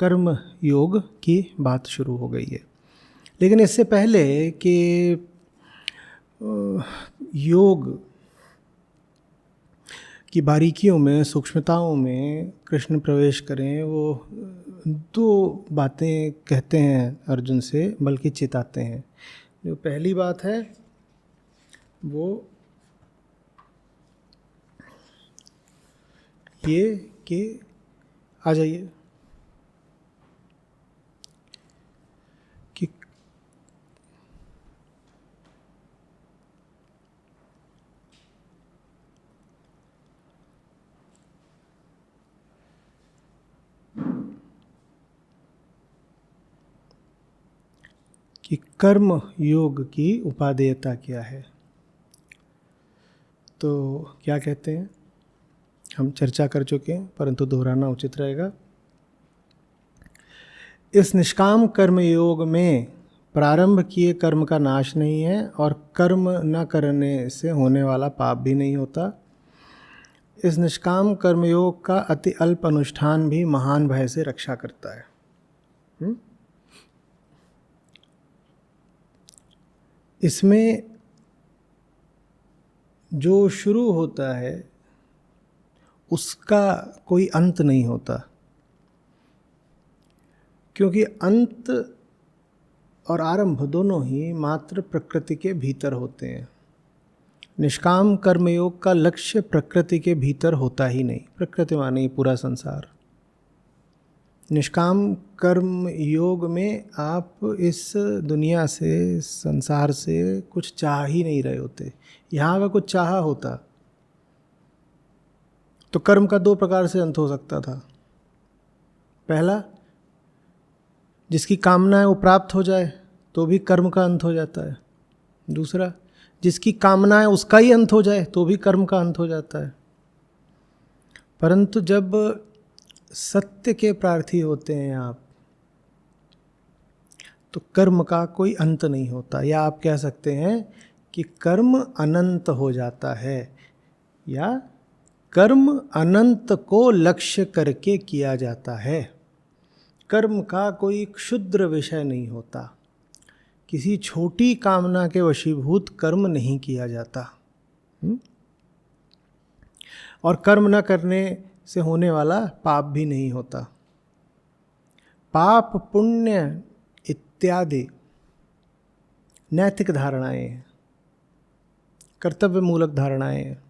कर्म योग की बात शुरू हो गई है। लेकिन इससे पहले कि योग की बारीकियों में, सूक्ष्मताओं में कृष्ण प्रवेश करें, वो दो बातें कहते हैं अर्जुन से, बल्कि चिताते हैं। जो पहली बात है वो ये कि आ जाइए कि कर्म योग की उपादेयता क्या है। तो क्या कहते हैं, हम चर्चा कर चुके हैं परंतु दोहराना उचित रहेगा। इस निष्काम कर्म योग में प्रारंभ किए कर्म का नाश नहीं है और कर्म न करने से होने वाला पाप भी नहीं होता। इस निष्काम कर्मयोग का अति अल्प अनुष्ठान भी महान भय से रक्षा करता है। इसमें जो शुरू होता है उसका कोई अंत नहीं होता, क्योंकि अंत और आरंभ दोनों ही मात्र प्रकृति के भीतर होते हैं। निष्काम कर्मयोग का लक्ष्य प्रकृति के भीतर होता ही नहीं। प्रकृति माने पूरा संसार। निष्काम कर्म योग में आप इस दुनिया से, संसार से कुछ चाह ही नहीं रहे होते। यहाँ अगर कुछ चाहा होता तो कर्म का दो प्रकार से अंत हो सकता था। पहला, जिसकी कामना है वो प्राप्त हो जाए तो भी कर्म का अंत हो जाता है। दूसरा, जिसकी कामना है उसका ही अंत हो जाए तो भी कर्म का अंत हो जाता है। परंतु जब सत्य के प्रार्थी होते हैं आप, तो कर्म का कोई अंत नहीं होता, या आप कह सकते हैं कि कर्म अनंत हो जाता है, या कर्म अनंत को लक्ष्य करके किया जाता है। कर्म का कोई क्षुद्र विषय नहीं होता। किसी छोटी कामना के वशीभूत कर्म नहीं किया जाता। और कर्म न करने से होने वाला पाप भी नहीं होता। पाप पुण्य इत्यादि नैतिक धारणाएं हैं, कर्तव्य मूलक धारणाएं हैं।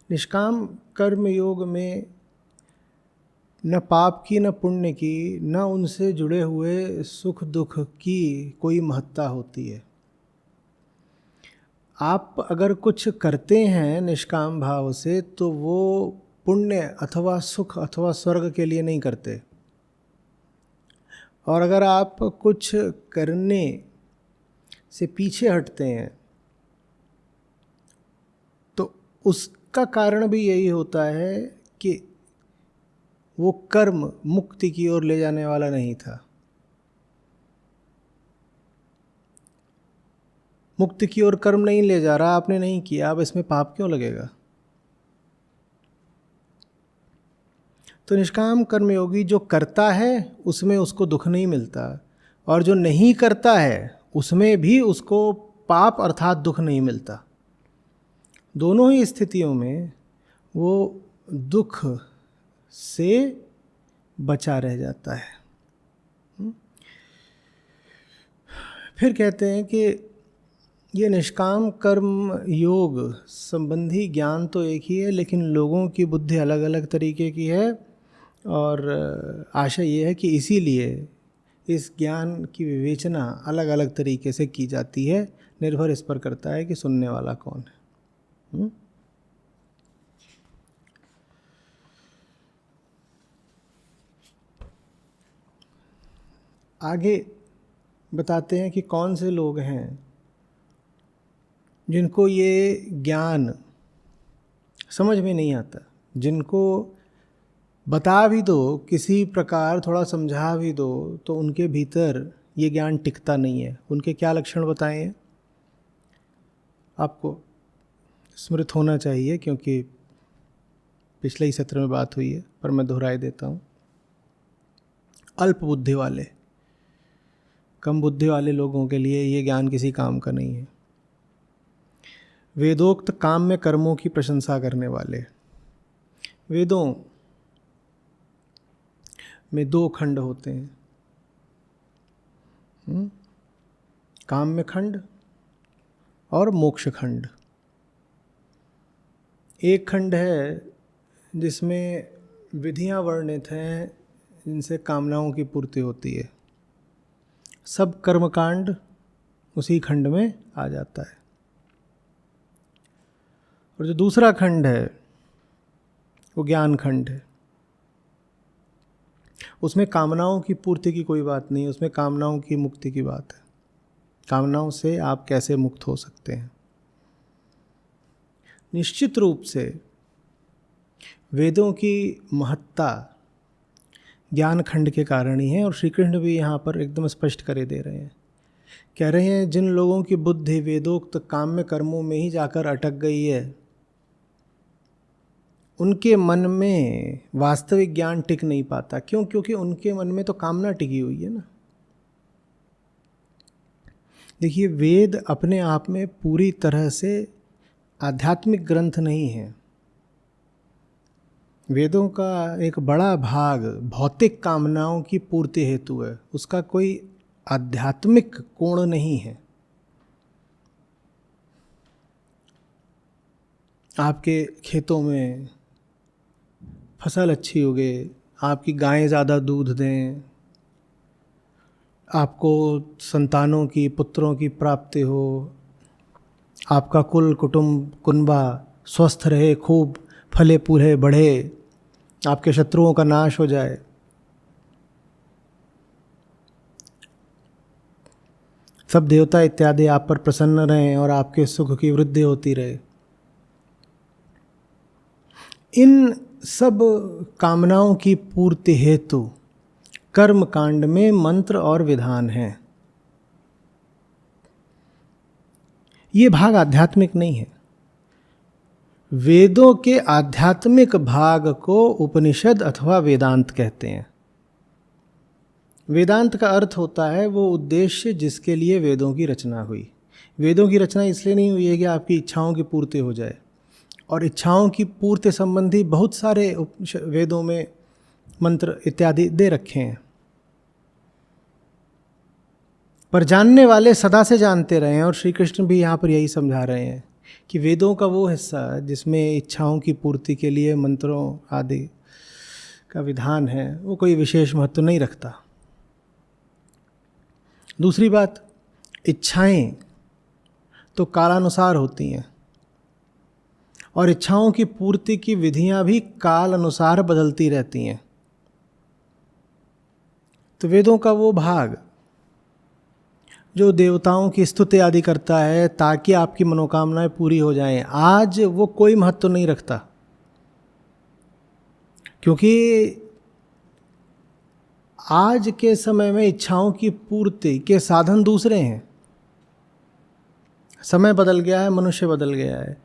निष्काम कर्म योग में न पाप की, न पुण्य की, न उनसे जुड़े हुए सुख दुख की कोई महत्ता होती है। आप अगर कुछ करते हैं निष्काम भाव से तो वो पुण्य अथवा सुख अथवा स्वर्ग के लिए नहीं करते। और अगर आप कुछ करने से पीछे हटते हैं तो उसका कारण भी यही होता है कि वो कर्म मुक्ति की ओर ले जाने वाला नहीं था। मुक्ति की ओर कर्म नहीं ले जा रहा, आपने नहीं किया, अब इसमें पाप क्यों लगेगा। तो निष्काम कर्मयोगी जो करता है उसमें उसको दुख नहीं मिलता, और जो नहीं करता है उसमें भी उसको पाप अर्थात दुख नहीं मिलता। दोनों ही स्थितियों में वो दुख से बचा रह जाता है। फिर कहते हैं कि ये निष्काम कर्म योग संबंधी ज्ञान तो एक ही है, लेकिन लोगों की बुद्धि अलग अलग तरीके की है। और आशा ये है कि इसीलिए इस ज्ञान की विवेचना अलग अलग तरीके से की जाती है। निर्भर इस पर करता है कि सुनने वाला कौन है। आगे बताते हैं कि कौन से लोग हैं जिनको ये ज्ञान समझ में नहीं आता, जिनको बता भी दो, किसी प्रकार थोड़ा समझा भी दो, तो उनके भीतर ये ज्ञान टिकता नहीं है। उनके क्या लक्षण बताए हैं आपको स्मृत होना चाहिए, क्योंकि पिछले ही सत्र में बात हुई है, पर मैं दोहराई देता हूँ। अल्प बुद्धि वाले, कम बुद्धि वाले लोगों के लिए ये ज्ञान किसी काम का नहीं है। वेदोक्त काम में कर्मों की प्रशंसा करने वाले। वेदों में 2 खंड होते हैं, काम में खंड और मोक्ष खंड। एक खंड है जिसमें विधियां वर्णित हैं जिनसे कामनाओं की पूर्ति होती है। सब कर्मकांड उसी खंड में आ जाता है। और जो दूसरा खंड है वो ज्ञान खंड है। उसमें कामनाओं की पूर्ति की कोई बात नहीं है, उसमें कामनाओं की मुक्ति की बात है। कामनाओं से आप कैसे मुक्त हो सकते हैं। निश्चित रूप से वेदों की महत्ता ज्ञान खंड के कारण ही है। और श्री कृष्ण भी यहाँ पर एकदम स्पष्ट करे दे रहे हैं, कह रहे हैं जिन लोगों की बुद्धि वेदोक्त काम्य कर्मों में ही जाकर अटक गई है, उनके मन में वास्तविक ज्ञान टिक नहीं पाता। क्यों? क्योंकि उनके मन में तो कामना टिकी हुई है ना। देखिए, वेद अपने आप में पूरी तरह से आध्यात्मिक ग्रंथ नहीं है। वेदों का एक बड़ा भाग भौतिक कामनाओं की पूर्ति हेतु है, उसका कोई आध्यात्मिक कोण नहीं है। आपके खेतों में फसल अच्छी उगे, आपकी गायें ज़्यादा दूध दें, आपको संतानों की, पुत्रों की प्राप्ति हो, आपका कुल कुटुंब कुनबा स्वस्थ रहे, खूब फले फूले बढ़े, आपके शत्रुओं का नाश हो जाए, सब देवता इत्यादि आप पर प्रसन्न रहें और आपके सुख की वृद्धि होती रहे। इन सब कामनाओं की पूर्ति हेतु कर्म कांड में मंत्र और विधान हैं। ये भाग आध्यात्मिक नहीं है। वेदों के आध्यात्मिक भाग को उपनिषद अथवा वेदांत कहते हैं। वेदांत का अर्थ होता है वो उद्देश्य जिसके लिए वेदों की रचना हुई। वेदों की रचना इसलिए नहीं हुई है कि आपकी इच्छाओं की पूर्ति हो जाए, और इच्छाओं की पूर्ति संबंधी बहुत सारे वेदों में मंत्र इत्यादि दे रखे हैं, पर जानने वाले सदा से जानते रहे हैं। और श्री कृष्ण भी यहाँ पर यही समझा रहे हैं कि वेदों का वो हिस्सा जिसमें इच्छाओं की पूर्ति के लिए मंत्रों आदि का विधान है, वो कोई विशेष महत्व नहीं रखता। दूसरी बात, इच्छाएं तो कालानुसार होती हैं, और इच्छाओं की पूर्ति की विधियां भी काल अनुसार बदलती रहती हैं। तो वेदों का वो भाग जो देवताओं की स्तुति आदि करता है ताकि आपकी मनोकामनाएं पूरी हो जाएं, आज वो कोई महत्व नहीं रखता, क्योंकि आज के समय में इच्छाओं की पूर्ति के साधन दूसरे हैं। समय बदल गया है, मनुष्य बदल गया है।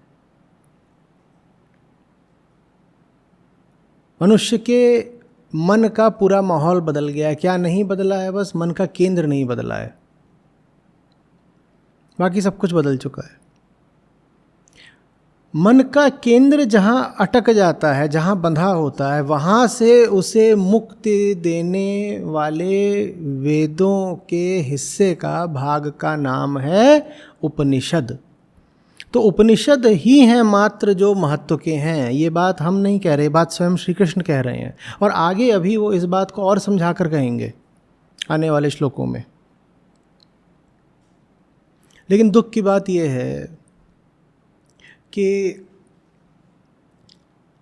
मनुष्य के मन का पूरा माहौल बदल गया है। क्या नहीं बदला है? बस मन का केंद्र नहीं बदला है, बाकी सब कुछ बदल चुका है। मन का केंद्र जहाँ अटक जाता है, जहाँ बंधा होता है, वहाँ से उसे मुक्ति देने वाले वेदों के हिस्से का भाग का नाम है उपनिषद। तो उपनिषद ही हैं मात्र जो महत्व के हैं। ये बात हम नहीं कह रहे, बात स्वयं श्री कृष्ण कह रहे हैं, और आगे अभी वो इस बात को और समझा कर कहेंगे आने वाले श्लोकों में। लेकिन दुख की बात यह है कि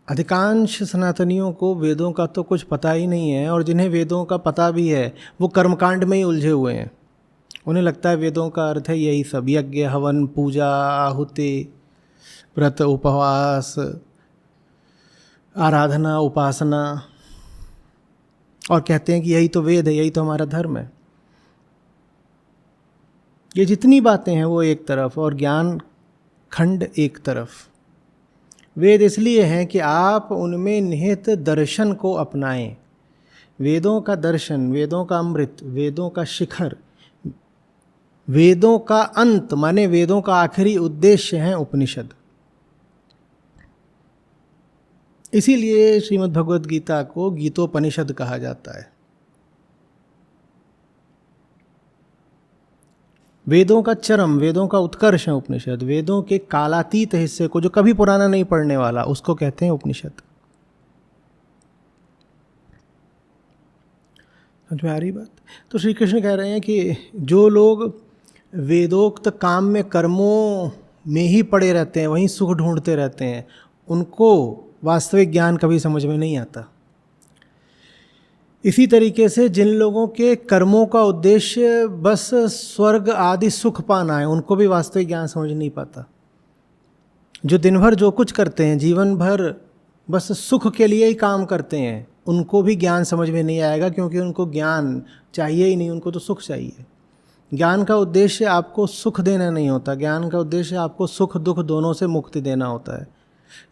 अधिकांश सनातनियों को वेदों का तो कुछ पता ही नहीं है, और जिन्हें वेदों का पता भी है वो कर्मकांड में ही उलझे हुए हैं। उन्हें लगता है वेदों का अर्थ है यही सब, यज्ञ हवन पूजा आहुति व्रत उपवास आराधना उपासना, और कहते हैं कि यही तो वेद है, यही तो हमारा धर्म है। ये जितनी बातें हैं वो एक तरफ, और ज्ञान खंड एक तरफ। वेद इसलिए हैं कि आप उनमें निहित दर्शन को अपनाएं। वेदों का दर्शन, वेदों का अमृत, वेदों का शिखर, वेदों का अंत माने वेदों का आखिरी उद्देश्य है उपनिषद। इसीलिए श्रीमद् भगवद गीता को गीतोपनिषद कहा जाता है। वेदों का चरम, वेदों का उत्कर्ष है उपनिषद। वेदों के कालातीत हिस्से को, जो कभी पुराना नहीं पड़ने वाला, उसको कहते हैं उपनिषद। समझ में आ रही बात? तो श्री कृष्ण कह रहे हैं कि जो लोग वेदोक्त काम में, कर्मों में ही पड़े रहते हैं, वहीं सुख ढूंढते रहते हैं, उनको वास्तविक ज्ञान कभी समझ में नहीं आता। इसी तरीके से जिन लोगों के कर्मों का उद्देश्य बस स्वर्ग आदि सुख पाना है, उनको भी वास्तविक ज्ञान समझ नहीं पाता। जो दिन भर जो कुछ करते हैं, जीवन भर बस सुख के लिए ही काम करते हैं, उनको भी ज्ञान समझ में नहीं आएगा, क्योंकि उनको ज्ञान चाहिए ही नहीं, उनको तो सुख चाहिए। ज्ञान का उद्देश्य आपको सुख देना नहीं होता, ज्ञान का उद्देश्य आपको सुख दुख दोनों से मुक्ति देना होता है।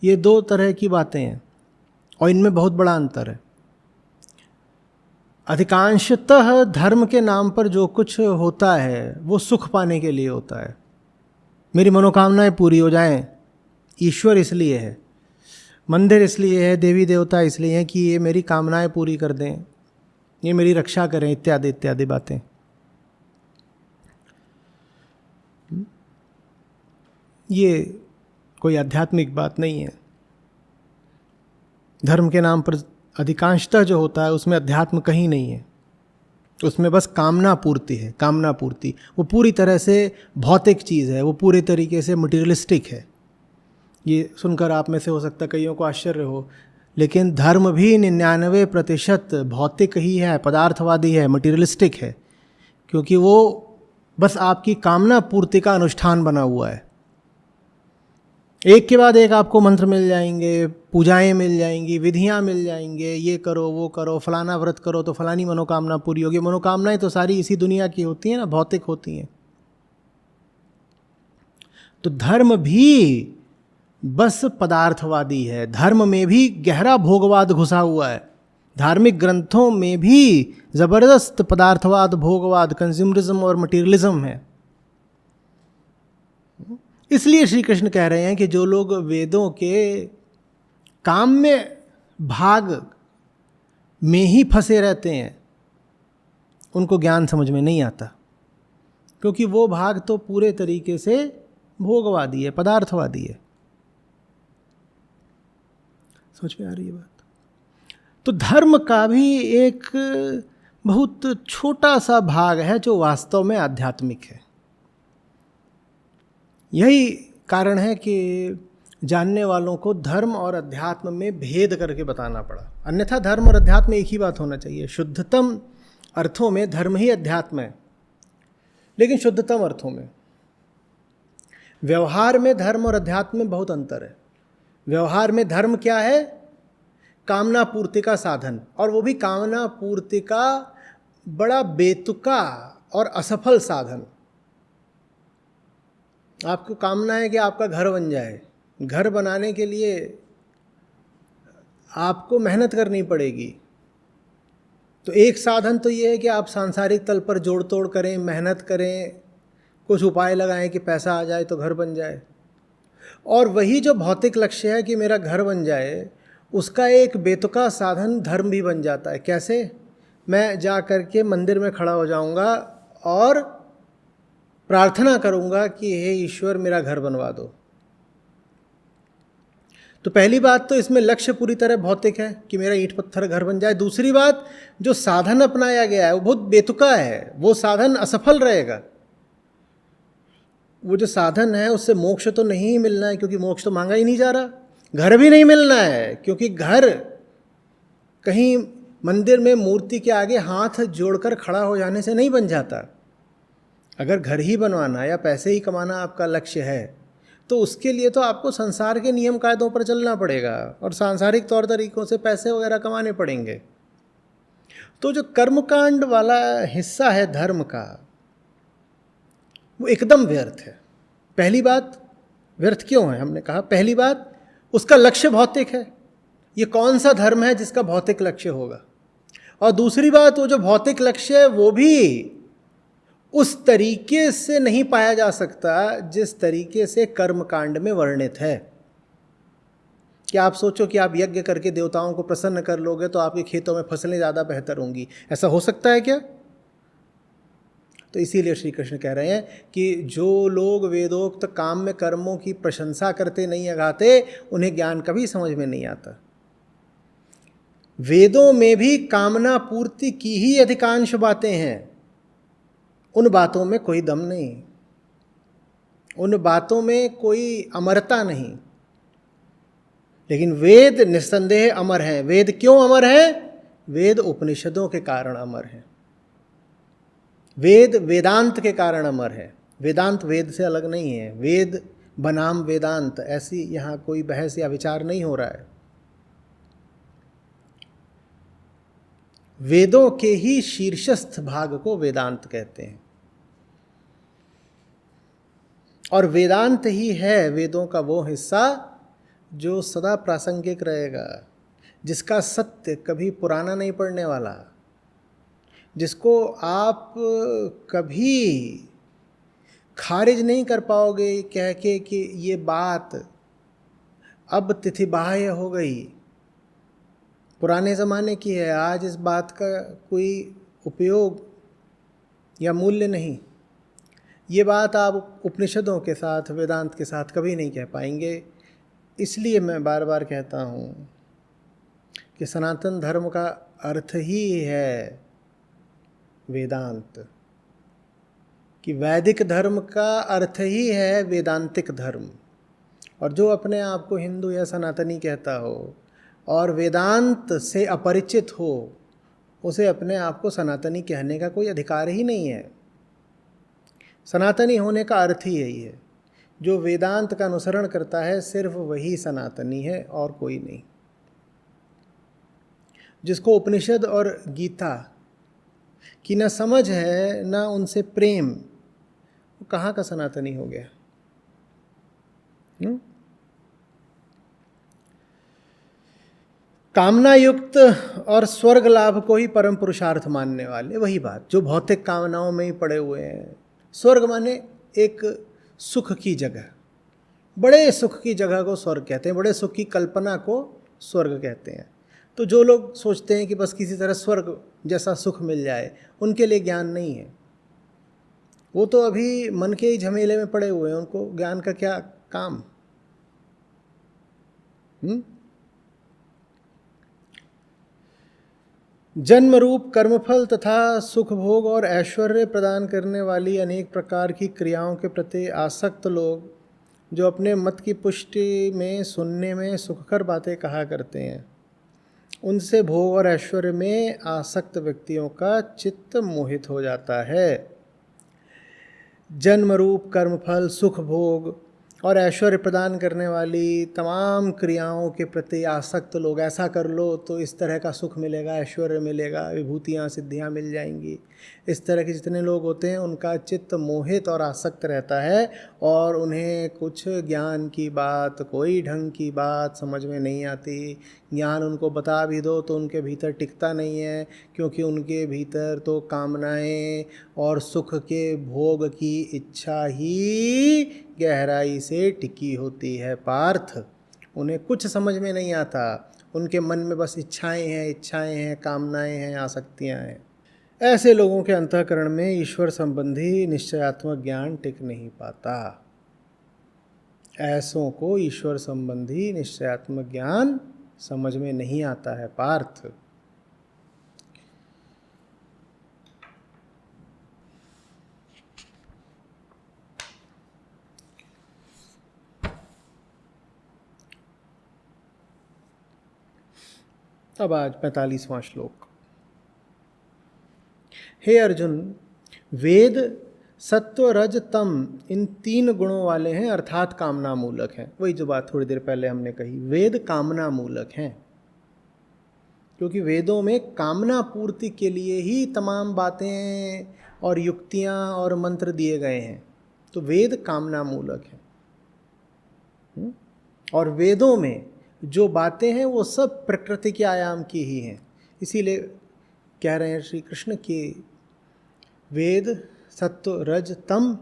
ये दो तरह की बातें हैं और इनमें बहुत बड़ा अंतर है। अधिकांशतः धर्म के नाम पर जो कुछ होता है वो सुख पाने के लिए होता है। मेरी मनोकामनाएं पूरी हो जाएं, ईश्वर इसलिए है, मंदिर इसलिए है, देवी देवता इसलिए हैं कि ये मेरी कामनाएं पूरी कर दें, ये मेरी रक्षा करें, इत्यादि इत्यादि बातें। ये कोई आध्यात्मिक बात नहीं है। धर्म के नाम पर अधिकांशतः जो होता है उसमें अध्यात्म कहीं नहीं है, उसमें बस कामना पूर्ति है। कामना पूर्ति वो पूरी तरह से भौतिक चीज़ है, वो पूरे तरीके से मटीरियलिस्टिक है। ये सुनकर आप में से हो सकता है कईयों को आश्चर्य हो, लेकिन धर्म भी 99% भौतिक ही है, पदार्थवादी है, मटीरियलिस्टिक है, क्योंकि वो बस आपकी कामना पूर्ति का अनुष्ठान बना हुआ है। एक के बाद एक आपको मंत्र मिल जाएंगे, पूजाएं मिल जाएंगी, विधियां मिल जाएंगे, ये करो वो करो, फलाना व्रत करो तो फलानी मनोकामना पूरी होगी। मनोकामनाएं तो सारी इसी दुनिया की होती हैं ना, भौतिक होती हैं। तो धर्म भी बस पदार्थवादी है, धर्म में भी गहरा भोगवाद घुसा हुआ है। धार्मिक ग्रंथों में भी जबरदस्त पदार्थवाद, भोगवाद, कंज्यूमरिज्म और मटीरियलिज्म है। इसलिए श्री कृष्ण कह रहे हैं कि जो लोग वेदों के काम में भाग में ही फंसे रहते हैं, उनको ज्ञान समझ में नहीं आता, क्योंकि वो भाग तो पूरे तरीके से भोगवादी है, पदार्थवादी है। समझ में आ रही है बात? तो धर्म का भी एक बहुत छोटा सा भाग है जो वास्तव में आध्यात्मिक है। यही कारण है कि जानने वालों को धर्म और अध्यात्म में भेद करके बताना पड़ा। अन्यथा धर्म और अध्यात्म एक ही बात होना चाहिए। शुद्धतम अर्थों में धर्म ही अध्यात्म है, लेकिन शुद्धतम अर्थों में व्यवहार में धर्म और अध्यात्म में बहुत अंतर है। व्यवहार में धर्म क्या है? कामना पूर्ति का साधन, और वो भी कामना पूर्ति का बड़ा बेतुका और असफल साधन। आपको कामना है कि आपका घर बन जाए, घर बनाने के लिए आपको मेहनत करनी पड़ेगी। तो एक साधन तो ये है कि आप सांसारिक तल पर जोड़ तोड़ करें, मेहनत करें, कुछ उपाय लगाएं कि पैसा आ जाए तो घर बन जाए। और वही जो भौतिक लक्ष्य है कि मेरा घर बन जाए, उसका एक बेतुका साधन धर्म भी बन जाता है। कैसे? मैं जा कर के मंदिर में खड़ा हो जाऊंगा और प्रार्थना करूंगा कि हे ईश्वर मेरा घर बनवा दो। तो पहली बात तो इसमें लक्ष्य पूरी तरह भौतिक है कि मेरा ईंट पत्थर घर बन जाए। दूसरी बात, जो साधन अपनाया गया है वो बहुत बेतुका है, वो साधन असफल रहेगा। वो जो साधन है उससे मोक्ष तो नहीं मिलना है, क्योंकि मोक्ष तो मांगा ही नहीं जा रहा। घर भी नहीं मिलना है, क्योंकि घर कहीं मंदिर में मूर्ति के आगे हाथ जोड़कर खड़ा हो जाने से नहीं बन जाता। अगर घर ही बनवाना या पैसे ही कमाना आपका लक्ष्य है, तो उसके लिए तो आपको संसार के नियम कायदों पर चलना पड़ेगा और सांसारिक तौर तरीकों से पैसे वगैरह कमाने पड़ेंगे। तो जो कर्मकांड वाला हिस्सा है धर्म का, वो एकदम व्यर्थ है। पहली बात, व्यर्थ क्यों है? हमने कहा पहली बात, उसका लक्ष्य भौतिक है। ये कौन सा धर्म है जिसका भौतिक लक्ष्य होगा? और दूसरी बात, वो जो भौतिक लक्ष्य है वो भी उस तरीके से नहीं पाया जा सकता जिस तरीके से कर्म कांड में वर्णित है। कि आप सोचो कि आप यज्ञ करके देवताओं को प्रसन्न कर लोगे तो आपके खेतों में फसलें ज़्यादा बेहतर होंगी, ऐसा हो सकता है क्या? तो इसीलिए श्री कृष्ण कह रहे हैं कि जो लोग वेदोक्त काम में कर्मों की प्रशंसा करते नहीं अगाते, उन्हें ज्ञान कभी समझ में नहीं आता। वेदों में भी कामना पूर्ति की ही अधिकांश बातें हैं, उन बातों में कोई दम नहीं, उन बातों में कोई अमरता नहीं। लेकिन वेद निस्संदेह अमर हैं। वेद क्यों अमर हैं? वेद उपनिषदों के कारण अमर हैं। वेद वेदांत के कारण अमर है। वेदांत वेद से अलग नहीं है। वेद बनाम वेदांत, ऐसी यहाँ कोई बहस या विचार नहीं हो रहा है। वेदों के ही शीर्षस्थ भाग को वेदांत कहते हैं, और वेदांत ही है वेदों का वो हिस्सा जो सदा प्रासंगिक रहेगा, जिसका सत्य कभी पुराना नहीं पड़ने वाला, जिसको आप कभी खारिज नहीं कर पाओगे कह के कि ये बात अब तिथिबाह्य हो गई, पुराने ज़माने की है, आज इस बात का कोई उपयोग या मूल्य नहीं। ये बात आप उपनिषदों के साथ, वेदांत के साथ कभी नहीं कह पाएंगे। इसलिए मैं बार बार कहता हूँ कि सनातन धर्म का अर्थ ही है वेदांत, कि वैदिक धर्म का अर्थ ही है वेदांतिक धर्म। और जो अपने आप को हिंदू या सनातनी कहता हो और वेदांत से अपरिचित हो, उसे अपने आप को सनातनी कहने का कोई अधिकार ही नहीं है। सनातनी होने का अर्थ ही यही है, जो वेदांत का अनुसरण करता है सिर्फ वही सनातनी है और कोई नहीं। जिसको उपनिषद और गीता की न समझ है न उनसे प्रेम, वो कहाँ का सनातनी हो गया? कामना युक्त और स्वर्ग लाभ को ही परम पुरुषार्थ मानने वाले, वही बात जो भौतिक कामनाओं में ही पड़े हुए हैं। स्वर्ग माने एक सुख की जगह, बड़े सुख की जगह को स्वर्ग कहते हैं, बड़े सुख की कल्पना को स्वर्ग कहते हैं। तो जो लोग सोचते हैं कि बस किसी तरह स्वर्ग जैसा सुख मिल जाए, उनके लिए ज्ञान नहीं है। वो तो अभी मन के ही झमेले में पड़े हुए हैं, उनको ज्ञान का क्या काम। जन्म रूप कर्मफल तथा सुख भोग और ऐश्वर्य प्रदान करने वाली अनेक प्रकार की क्रियाओं के प्रति आसक्त लोग, जो अपने मत की पुष्टि में सुनने में सुखकर बातें कहा करते हैं, उनसे भोग और ऐश्वर्य में आसक्त व्यक्तियों का चित्त मोहित हो जाता है। जन्म रूप कर्मफल, सुख भोग और ऐश्वर्य प्रदान करने वाली तमाम क्रियाओं के प्रति आसक्त लोग, ऐसा कर लो तो इस तरह का सुख मिलेगा, ऐश्वर्य मिलेगा, विभूतियाँ सिद्धियाँ मिल जाएंगी, इस तरह के जितने लोग होते हैं उनका चित्त मोहित और आसक्त रहता है, और उन्हें कुछ ज्ञान की बात, कोई ढंग की बात समझ में नहीं आती। ज्ञान उनको बता भी दो तो उनके भीतर टिकता नहीं है, क्योंकि उनके भीतर तो कामनाएं और सुख के भोग की इच्छा ही गहराई से टिकी होती है पार्थ। उन्हें कुछ समझ में नहीं आता, उनके मन में बस इच्छाएं हैं, कामनाएं हैं, आसक्तियां हैं। ऐसे लोगों के अंतःकरण में ईश्वर संबंधी निश्चयात्मक ज्ञान टिक नहीं पाता। ऐसों को ईश्वर संबंधी निश्चयात्मक ज्ञान समझ में नहीं आता है पार्थ। अब आज 45वां श्लोक। हे अर्जुन, वेद सत्व रज तम इन 3 गुणों वाले हैं, अर्थात कामना मूलक हैं। वही जो बात थोड़ी देर पहले हमने कही, वेद कामना मूलक हैं, क्योंकि वेदों में कामना पूर्ति के लिए ही तमाम बातें और युक्तियां और मंत्र दिए गए हैं। तो वेद कामना मूलक हैं, और वेदों में जो बातें हैं वो सब प्रकृति के आयाम की ही हैं। इसीलिए कह रहे हैं श्री कृष्ण कि वेद सत्व रज तम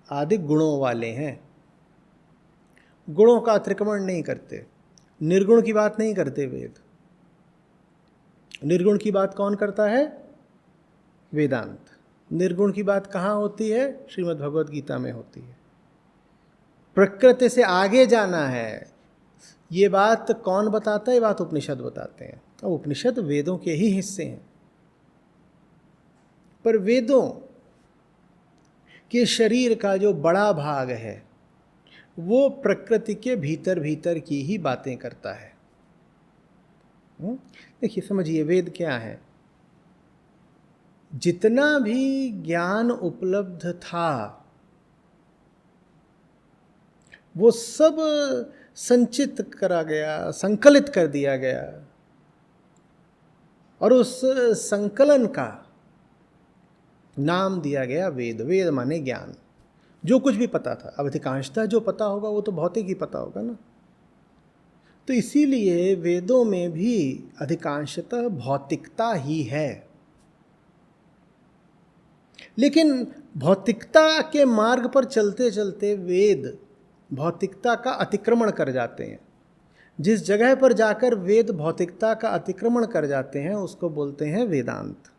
आदि गुणों वाले हैं, गुणों का अतिक्रमण नहीं करते, निर्गुण की बात नहीं करते वेद। निर्गुण की बात कौन करता है? वेदांत। निर्गुण की बात कहाँ होती है? श्रीमद् भगवद गीता में होती है। प्रकृति से आगे जाना है, ये बात कौन बताता है? ये बात उपनिषद बताते हैं। तो उपनिषद वेदों के ही हिस्से हैं, पर वेदों के शरीर का जो बड़ा भाग है वो प्रकृति के भीतर भीतर की ही बातें करता है। देखिए, समझिए, वेद क्या है? जितना भी ज्ञान उपलब्ध था वो सब संचित करा गया, संकलित कर दिया गया, और उस संकलन का नाम दिया गया वेद। वेद माने ज्ञान। जो कुछ भी पता था, अब अधिकांशतः जो पता होगा वो तो भौतिक ही पता होगा ना, तो इसीलिए वेदों में भी अधिकांशतः भौतिकता ही है। लेकिन भौतिकता के मार्ग पर चलते चलते वेद भौतिकता का अतिक्रमण कर जाते हैं। जिस जगह पर जाकर वेद भौतिकता का अतिक्रमण कर जाते हैं उसको बोलते हैं वेदांत।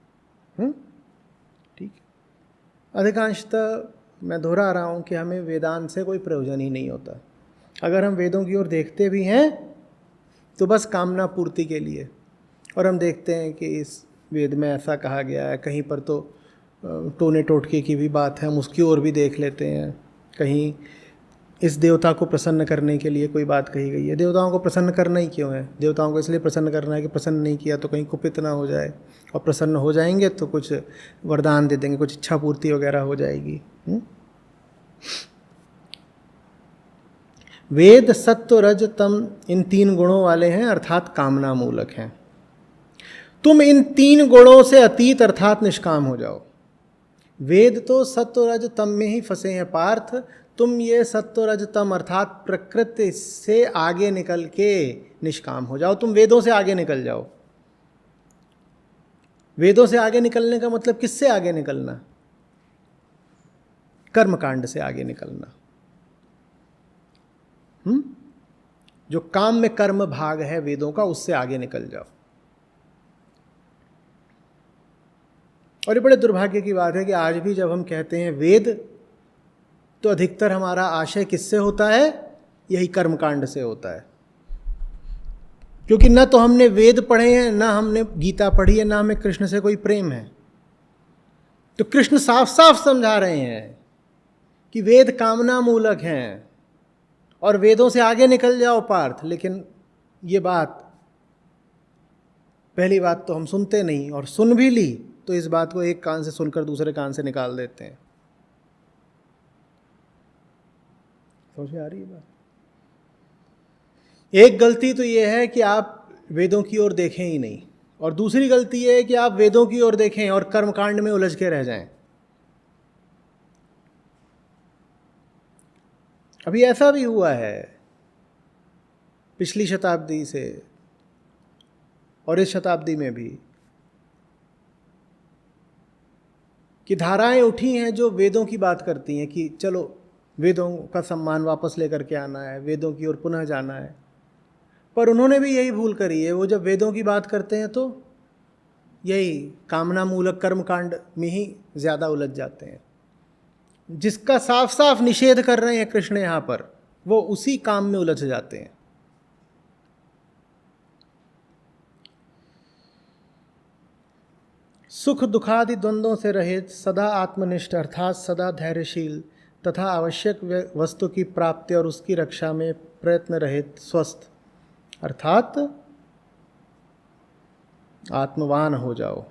ठीक है। अधिकांशतः मैं दोहरा रहा हूँ कि हमें वेदांत से कोई प्रयोजन ही नहीं होता। अगर हम वेदों की ओर देखते भी हैं तो बस कामना पूर्ति के लिए, और हम देखते हैं कि इस वेद में ऐसा कहा गया है, कहीं पर तो टोने टोटके की भी बात है, हम उसकी ओर भी देख लेते हैं। कहीं इस देवता को प्रसन्न करने के लिए कोई बात कही गई है। देवताओं को प्रसन्न करना ही क्यों है? देवताओं को इसलिए प्रसन्न करना है कि प्रसन्न नहीं किया तो कहीं कुपित ना हो जाए, और प्रसन्न हो जाएंगे तो कुछ वरदान दे देंगे, कुछ इच्छा पूर्ति वगैरह हो जाएगी। वेद सत्व रज तम इन 3 गुणों वाले हैं, अर्थात कामना मूलक हैं। तुम इन 3 गुणों से अतीत अर्थात निष्काम हो जाओ। वेद तो सत्व रज तम में ही फंसे हैं पार्थ। तुम ये सत्व रज तम अर्थात प्रकृति से आगे निकल के निष्काम हो जाओ। तुम वेदों से आगे निकल जाओ। वेदों से आगे निकलने का मतलब किससे आगे निकलना? कर्मकांड से आगे निकलना। जो काम में कर्म भाग है वेदों का, उससे आगे निकल जाओ। और ये बड़े दुर्भाग्य की बात है कि आज भी जब हम कहते हैं वेद, तो अधिकतर हमारा आशय किससे होता है? यही कर्मकांड से होता है। क्योंकि न तो हमने वेद पढ़े हैं, ना हमने गीता पढ़ी है, ना हमें कृष्ण से कोई प्रेम है। तो कृष्ण साफ साफ समझा रहे हैं कि वेद कामना मूलक हैं और वेदों से आगे निकल जाओ पार्थ। लेकिन ये बात, पहली बात तो हम सुनते नहीं, और सुन भी ली तो इस बात को एक कान से सुनकर दूसरे कान से निकाल देते हैं। समझ में आ रही है बात? एक गलती तो ये है कि आप वेदों की ओर देखें ही नहीं, और दूसरी गलती ये है कि आप वेदों की ओर देखें और कर्मकांड में उलझ के रह जाएं। अभी ऐसा भी हुआ है पिछली शताब्दी से और इस शताब्दी में भी कि धाराएं उठी हैं जो वेदों की बात करती हैं कि चलो वेदों का सम्मान वापस लेकर के आना है, वेदों की ओर पुनः जाना है। पर उन्होंने भी यही भूल करी है, वो जब वेदों की बात करते हैं तो यही कामना मूलक कर्मकांड में ही ज़्यादा उलझ जाते हैं। जिसका साफ साफ निषेध कर रहे हैं कृष्ण यहाँ पर, वो उसी काम में उलझ जाते हैं। सुख दुखादि द्वंद्वों से रहित, सदा आत्मनिष्ठ अर्थात सदा धैर्यशील तथा आवश्यक वस्तु की प्राप्ति और उसकी रक्षा में प्रयत्न रहित, स्वस्थ अर्थात आत्मवान हो जाओ।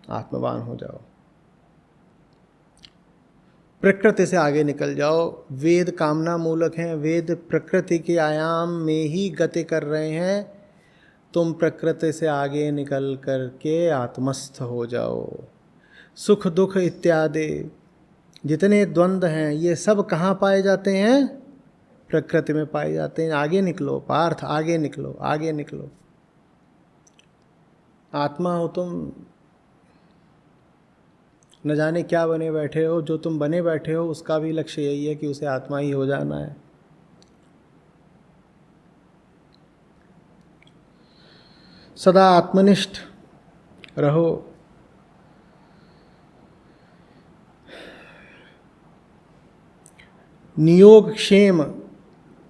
आत्मवान हो जाओ, प्रकृति से आगे निकल जाओ। वेद कामना मूलक हैं, वेद प्रकृति के आयाम में ही गति कर रहे हैं। तुम प्रकृति से आगे निकल करके आत्मस्थ हो जाओ। सुख दुख इत्यादि जितने द्वंद्व हैं ये सब कहाँ पाए जाते हैं? प्रकृति में पाए जाते हैं। आगे निकलो पार्थ, आगे निकलो, आगे निकलो। आत्मा हो तुम, न जाने क्या बने बैठे हो। जो तुम बने बैठे हो उसका भी लक्ष्य यही है कि उसे आत्मा ही हो जाना है। सदा आत्मनिष्ठ रहो। नियोग क्षेम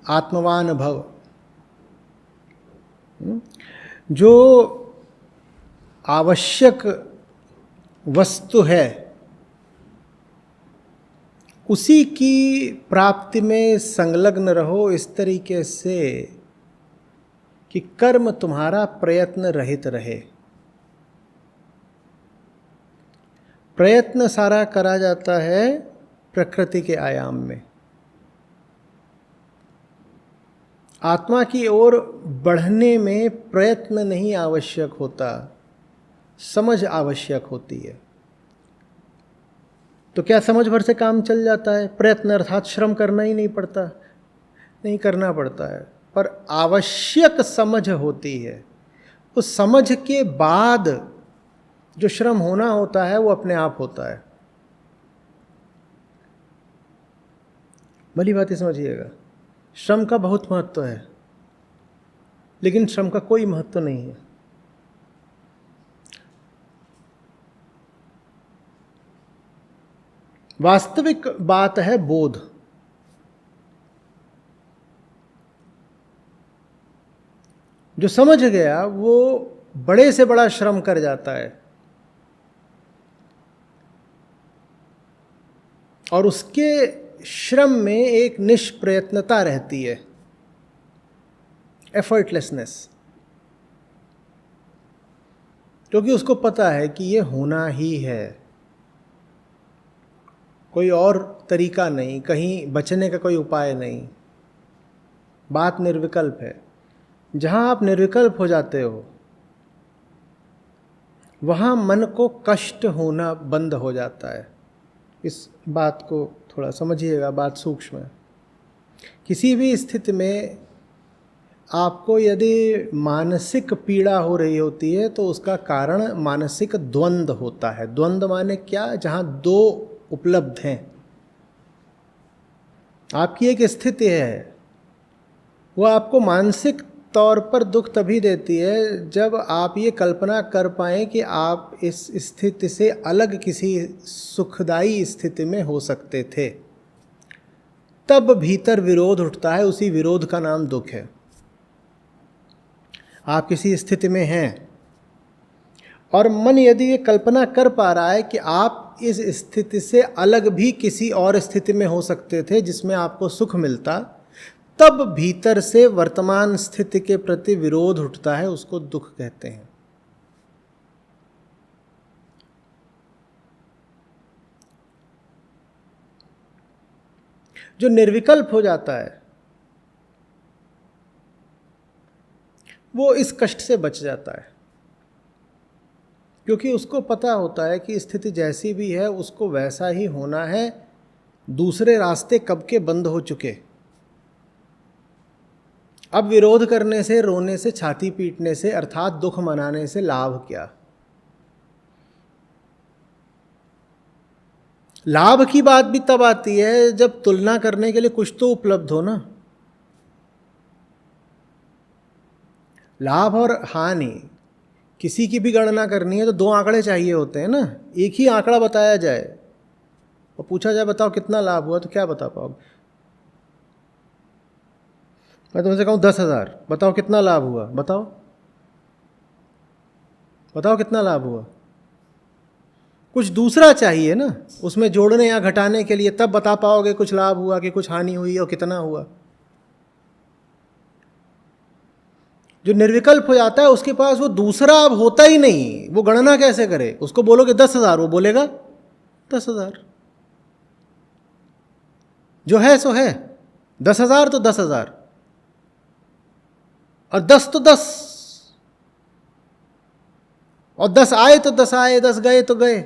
आत्मवान भव। जो आवश्यक वस्तु है उसी की प्राप्ति में संलग्न रहो, इस तरीके से कि कर्म तुम्हारा प्रयत्न रहित रहे। प्रयत्न सारा करा जाता है प्रकृति के आयाम में। आत्मा की ओर बढ़ने में प्रयत्न नहीं आवश्यक होता, समझ आवश्यक होती है। तो क्या समझ भर से काम चल जाता है? प्रयत्न अर्थात श्रम करना ही नहीं पड़ता? नहीं करना पड़ता है, पर आवश्यक समझ होती है। उस समझ के बाद जो श्रम होना होता है वो अपने आप होता है। भली बात समझिएगा, श्रम का बहुत महत्व है, लेकिन श्रम का कोई महत्व नहीं है। वास्तविक बात है बोध। जो समझ गया वो बड़े से बड़ा श्रम कर जाता है, और उसके श्रम में एक निष्प्रयत्नता रहती है, एफर्टलेसनेस, क्योंकि उसको पता है कि ये होना ही है, कोई और तरीका नहीं, कहीं बचने का कोई उपाय नहीं। बात निर्विकल्प है। जहाँ आप निर्विकल्प हो जाते हो वहाँ मन को कष्ट होना बंद हो जाता है। इस बात को थोड़ा समझिएगा, बात सूक्ष्म है। किसी भी स्थिति में आपको यदि मानसिक पीड़ा हो रही होती है तो उसका कारण मानसिक द्वंद्व होता है। द्वंद्व माने क्या? जहाँ दो उपलब्ध हैं। आपकी एक स्थिति है, वो आपको मानसिक तौर पर दुख तभी देती है जब आप ये कल्पना कर पाएं कि आप इस स्थिति से अलग किसी सुखदायी स्थिति में हो सकते थे। तब भीतर विरोध उठता है, उसी विरोध का नाम दुख है। आप किसी स्थिति में हैं और मन यदि ये कल्पना कर पा रहा है कि आप इस स्थिति से अलग भी किसी और स्थिति में हो सकते थे जिसमें आपको सुख मिलता, तब भीतर से वर्तमान स्थिति के प्रति विरोध उठता है, उसको दुख कहते हैं। जो निर्विकल्प हो जाता है वो इस कष्ट से बच जाता है, क्योंकि उसको पता होता है कि स्थिति जैसी भी है उसको वैसा ही होना है। दूसरे रास्ते कब के बंद हो चुके। अब विरोध करने से, रोने से, छाती पीटने से अर्थात दुख मनाने से लाभ क्या? लाभ की बात भी तब आती है जब तुलना करने के लिए कुछ तो उपलब्ध हो ना। लाभ और हानि किसी की भी गणना करनी है तो दो आंकड़े चाहिए होते हैं ना। एक ही आंकड़ा बताया जाए और पूछा जाए बताओ कितना लाभ हुआ, तो क्या बता पाओगे? मैं तुमसे कहूँ 10,000, बताओ कितना लाभ हुआ, बताओ बताओ कितना लाभ हुआ। कुछ दूसरा चाहिए ना उसमें जोड़ने या घटाने के लिए, तब बता पाओगे कुछ लाभ हुआ कि कुछ हानि हुई और कितना हुआ। जो निर्विकल्प हो जाता है उसके पास वो दूसरा अब होता ही नहीं, वो गणना कैसे करे? उसको बोलोगे 10,000, वो बोलेगा 10,000। जो है सो है, 10,000 तो 10,000 और 10 तो 10, और 10 आए तो 10 आए, 10 गए तो गए।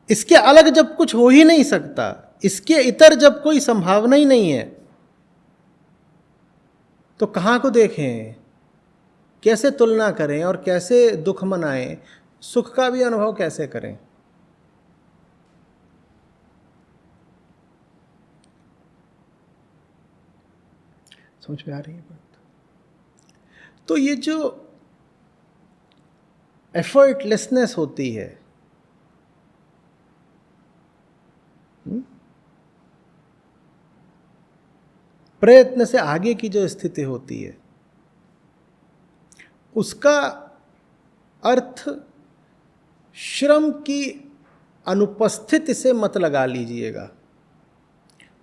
इसके अलग जब कुछ हो ही नहीं सकता, इसके इतर जब कोई संभावना ही नहीं है तो कहाँ को देखें, कैसे तुलना करें और कैसे दुख मनाएं, सुख का भी अनुभव कैसे करें। समझ में आ रही है बात? तो ये जो एफर्टलेसनेस होती है, प्रयत्न से आगे की जो स्थिति होती है, उसका अर्थ श्रम की अनुपस्थिति से मत लगा लीजिएगा।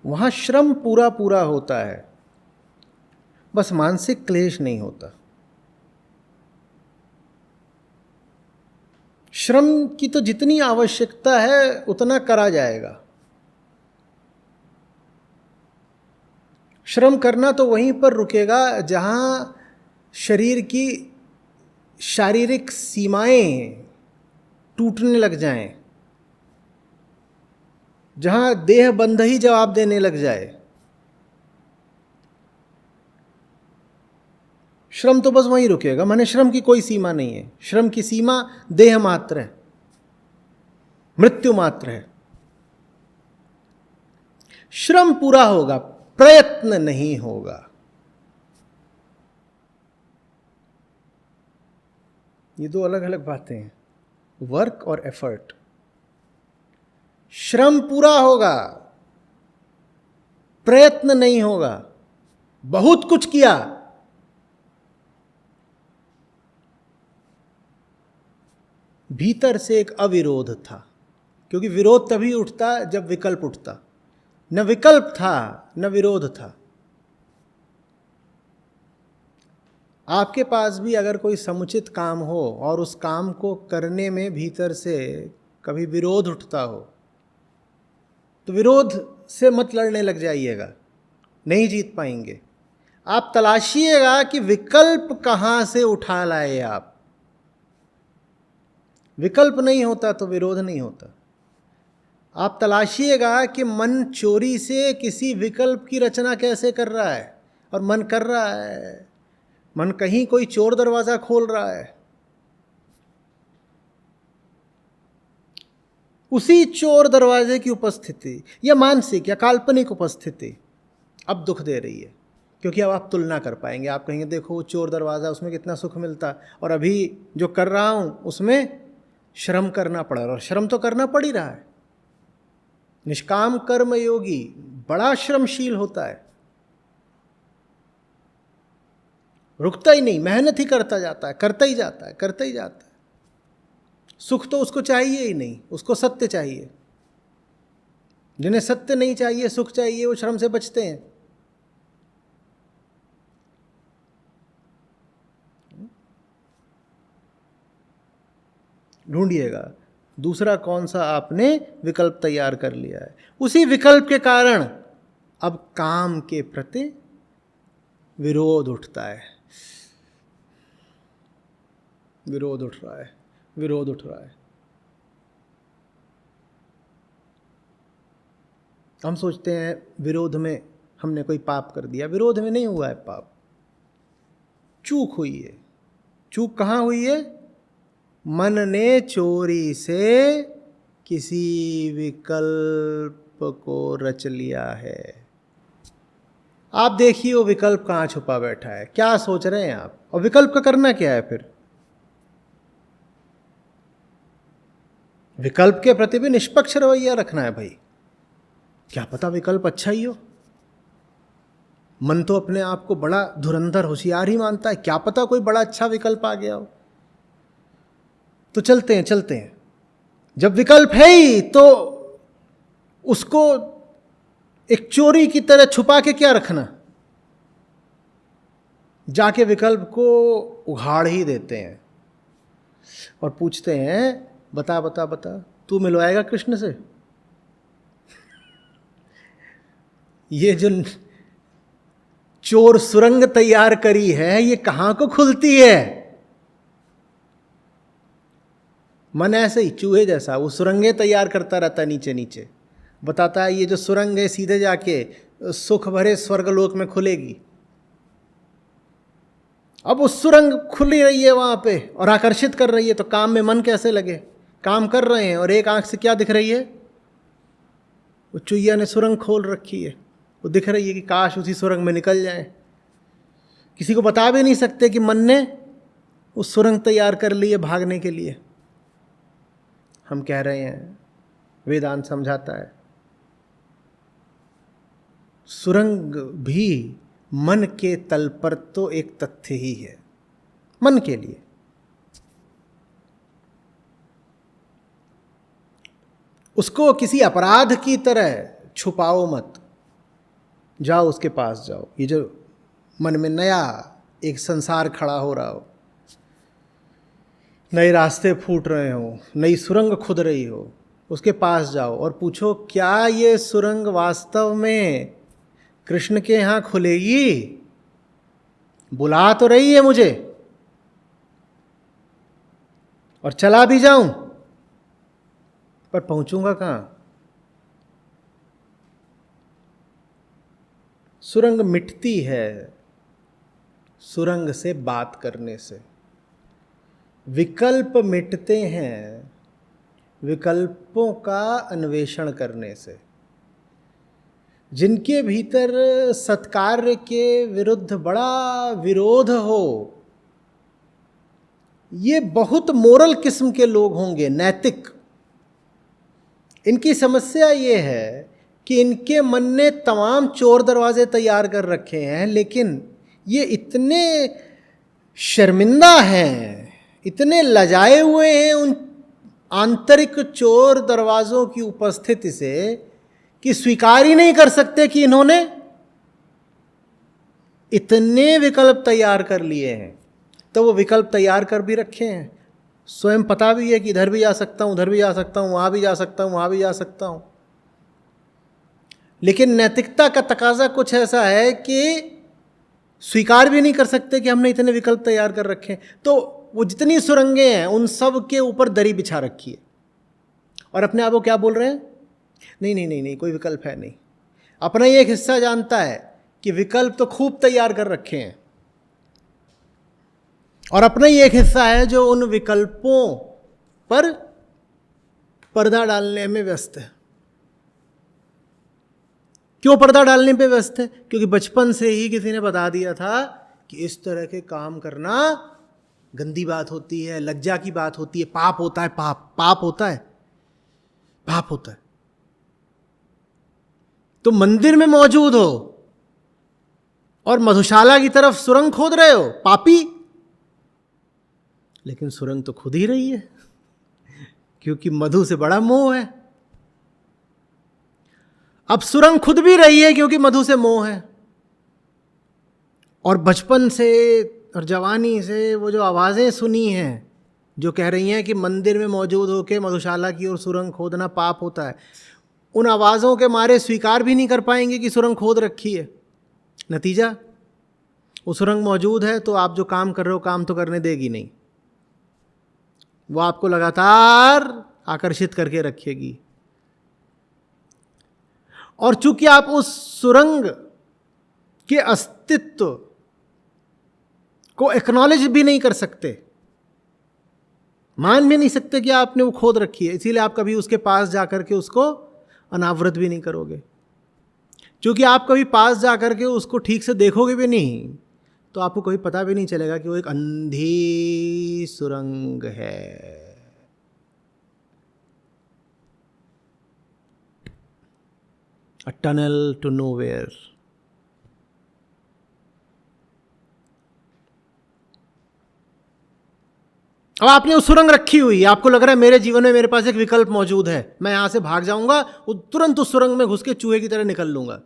वहाँ श्रम पूरा पूरा होता है, बस मानसिक क्लेश नहीं होता। श्रम की तो जितनी आवश्यकता है उतना करा जाएगा। श्रम करना तो वहीं पर रुकेगा जहाँ शरीर की शारीरिक सीमाएं टूटने लग जाएं, जहाँ देह बंध ही जवाब देने लग जाए। श्रम तो बस वहीं रुकेगा, माने श्रम की कोई सीमा नहीं है। श्रम की सीमा देह मात्र है, मृत्यु मात्र है। श्रम पूरा होगा, प्रयत्न नहीं होगा। ये दो अलग अलग बातें हैं, वर्क और एफर्ट। श्रम पूरा होगा, प्रयत्न नहीं होगा। बहुत कुछ किया, भीतर से एक अविरोध था, क्योंकि विरोध तभी उठता जब विकल्प उठता। न विकल्प था न विरोध था। आपके पास भी अगर कोई समुचित काम हो और उस काम को करने में भीतर से कभी विरोध उठता हो, तो विरोध से मत लड़ने लग जाइएगा, नहीं जीत पाएंगे। आप तलाशिएगा कि विकल्प कहाँ से उठा लाए आप। विकल्प नहीं होता तो विरोध नहीं होता। आप तलाशिएगा कि मन चोरी से किसी विकल्प की रचना कैसे कर रहा है, और मन कर रहा है। मन कहीं कोई चोर दरवाजा खोल रहा है। उसी चोर दरवाजे की उपस्थिति या मानसिक या काल्पनिक उपस्थिति अब दुख दे रही है, क्योंकि अब आप तुलना कर पाएंगे। आप कहेंगे देखो वो चोर दरवाज़ा, उसमें कितना सुख मिलता, और अभी जो कर रहा हूँ उसमें श्रम करना पड़ रहा है, और श्रम तो करना पड़ ही रहा है। निष्काम कर्म योगी बड़ा श्रमशील होता है, रुकता ही नहीं, मेहनत ही करता जाता है, करता ही जाता है, करता ही जाता है। सुख तो उसको चाहिए ही नहीं, उसको सत्य चाहिए। जिन्हें सत्य नहीं चाहिए, सुख चाहिए, वो श्रम से बचते हैं। ढूंढिएगा दूसरा कौन सा आपने विकल्प तैयार कर लिया है। उसी विकल्प के कारण अब काम के प्रति विरोध उठता है, विरोध उठ रहा है, विरोध उठ रहा है। हम सोचते हैं विरोध में हमने कोई पाप कर दिया। विरोध में नहीं हुआ है पाप, चूक हुई है। चूक कहाँ हुई है? मन ने चोरी से किसी विकल्प को रच लिया है। आप देखिए वो विकल्प कहाँ छुपा बैठा है, क्या सोच रहे हैं आप, और विकल्प का करना क्या है फिर? विकल्प के प्रति भी निष्पक्ष रवैया रखना है भाई। क्या पता विकल्प अच्छा ही हो। मन तो अपने आप को बड़ा धुरंधर होशियार ही मानता है, क्या पता कोई बड़ा अच्छा विकल्प आ गया हो। तो चलते हैं चलते हैं। जब विकल्प है ही तो उसको एक चोरी की तरह छुपा के क्या रखना, जाके विकल्प को उघाड़ ही देते हैं और पूछते हैं बता बता बता तू मिलवाएगा कृष्ण से? ये जो चोर सुरंग तैयार करी है ये कहां को खुलती है? मन ऐसे ही चूहे जैसा वो सुरंगें तैयार करता रहता नीचे नीचे, बताता है ये जो सुरंग है सीधे जाके सुख भरे स्वर्गलोक में खुलेगी। अब उस सुरंग खुली रही है वहां पे और आकर्षित कर रही है, तो काम में मन कैसे लगे? काम कर रहे हैं और एक आंख से क्या दिख रही है? वो चुईया ने सुरंग खोल रखी है, वो दिख रही है कि काश उसी सुरंग में निकल जाए। किसी को बता भी नहीं सकते कि मन ने उस सुरंग तैयार कर ली है भागने के लिए। हम कह रहे हैं, वेदांत समझाता है, सुरंग भी मन के तल पर तो एक तथ्य ही है, मन के लिए। उसको किसी अपराध की तरह छुपाओ मत, जाओ उसके पास जाओ। ये जो मन में नया एक संसार खड़ा हो रहा हो, नए रास्ते फूट रहे हो, नई सुरंग खुद रही हो, उसके पास जाओ और पूछो क्या ये सुरंग वास्तव में कृष्ण के यहाँ खुलेगी? बुला तो रही है मुझे, और चला भी जाऊं, पर पहुंचूंगा कहां? सुरंग मिटती है सुरंग से बात करने से, विकल्प मिटते हैं विकल्पों का अन्वेषण करने से। जिनके भीतर सत्कार्य के विरुद्ध बड़ा विरोध हो, ये बहुत मोरल किस्म के लोग होंगे, नैतिक। इनकी समस्या ये है कि इनके मन ने तमाम चोर दरवाजे तैयार कर रखे हैं, लेकिन ये इतने शर्मिंदा हैं, इतने लजाए हुए हैं उन आंतरिक चोर दरवाजों की उपस्थिति से कि स्वीकार ही नहीं कर सकते कि इन्होंने इतने विकल्प तैयार कर लिए हैं। तो वो विकल्प तैयार कर भी रखे हैं, स्वयं पता भी है कि इधर भी जा सकता हूं, उधर भी जा सकता हूं, वहां भी जा सकता हूं, वहां भी जा सकता हूं। लेकिन नैतिकता का तकाजा कुछ ऐसा है कि स्वीकार भी नहीं कर सकते कि हमने इतने विकल्प तैयार कर रखे हैं। तो वो जितनी सुरंगें हैं उन सब के ऊपर दरी बिछा रखी है, और अपने आप को क्या बोल रहे हैं? नहीं नहीं नहीं नहीं, कोई विकल्प है नहीं। अपना ही एक हिस्सा जानता है कि विकल्प तो खूब तैयार कर रखे हैं, और अपना ही एक हिस्सा है जो उन विकल्पों पर पर्दा डालने में व्यस्त है। क्यों पर्दा डालने पे व्यस्त है? क्योंकि बचपन से ही किसी ने बता दिया था कि इस तरह के काम करना गंदी बात होती है, लज्जा की बात होती है, पाप होता है, पाप होता है, पाप होता है। तो मंदिर में मौजूद हो और मधुशाला की तरफ सुरंग खोद रहे हो, पापी। लेकिन सुरंग तो खुद ही रही है, क्योंकि मधु से बड़ा मोह है। अब सुरंग खुद भी रही है क्योंकि मधु से मोह है। और बचपन से और जवानी से वो जो आवाज़ें सुनी हैं जो कह रही हैं कि मंदिर में मौजूद होकर मधुशाला की ओर सुरंग खोदना पाप होता है, उन आवाज़ों के मारे स्वीकार भी नहीं कर पाएंगे कि सुरंग खोद रखी है। नतीजा, वो सुरंग मौजूद है तो आप जो काम कर रहे हो काम तो करने देगी नहीं, वो आपको लगातार आकर्षित करके रखेगी। और चूंकि आप उस सुरंग के अस्तित्व को एक्नॉलेज भी नहीं कर सकते, मान भी नहीं सकते कि आपने वो खोद रखी है, इसीलिए आप कभी उसके पास जाकर के उसको अनावृत भी नहीं करोगे। क्योंकि आप कभी पास जाकर के उसको ठीक से देखोगे भी नहीं तो आपको कभी पता भी नहीं चलेगा कि वो एक अंधी सुरंग है। A tunnel to nowhere. अब आपने उस सुरंग रखी हुई, आपको लग रहा है मेरे जीवन में मेरे पास एक विकल्प मौजूद है, मैं यहां से भाग जाऊंगा, वो तुरंत उस सुरंग में घुस के चूहे की तरह निकल लूंगा।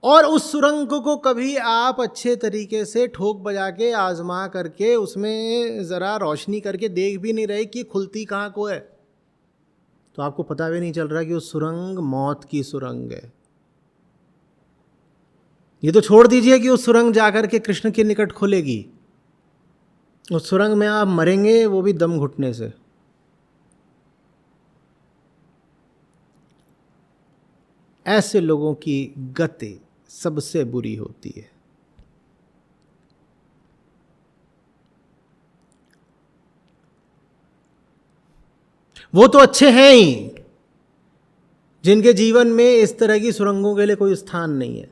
और उस सुरंग को कभी आप अच्छे तरीके से ठोक बजा के आजमा करके उसमें जरा रोशनी करके देख भी नहीं रहे कि खुलती कहां को है, तो आपको पता भी नहीं चल रहा कि वो सुरंग मौत की सुरंग है। ये तो छोड़ दीजिए कि उस सुरंग जाकर के कृष्ण के निकट खुलेगी, उस सुरंग में आप मरेंगे, वो भी दम घुटने से। ऐसे लोगों की गति सबसे बुरी होती है। वो तो अच्छे हैं ही जिनके जीवन में इस तरह की सुरंगों के लिए कोई स्थान नहीं है,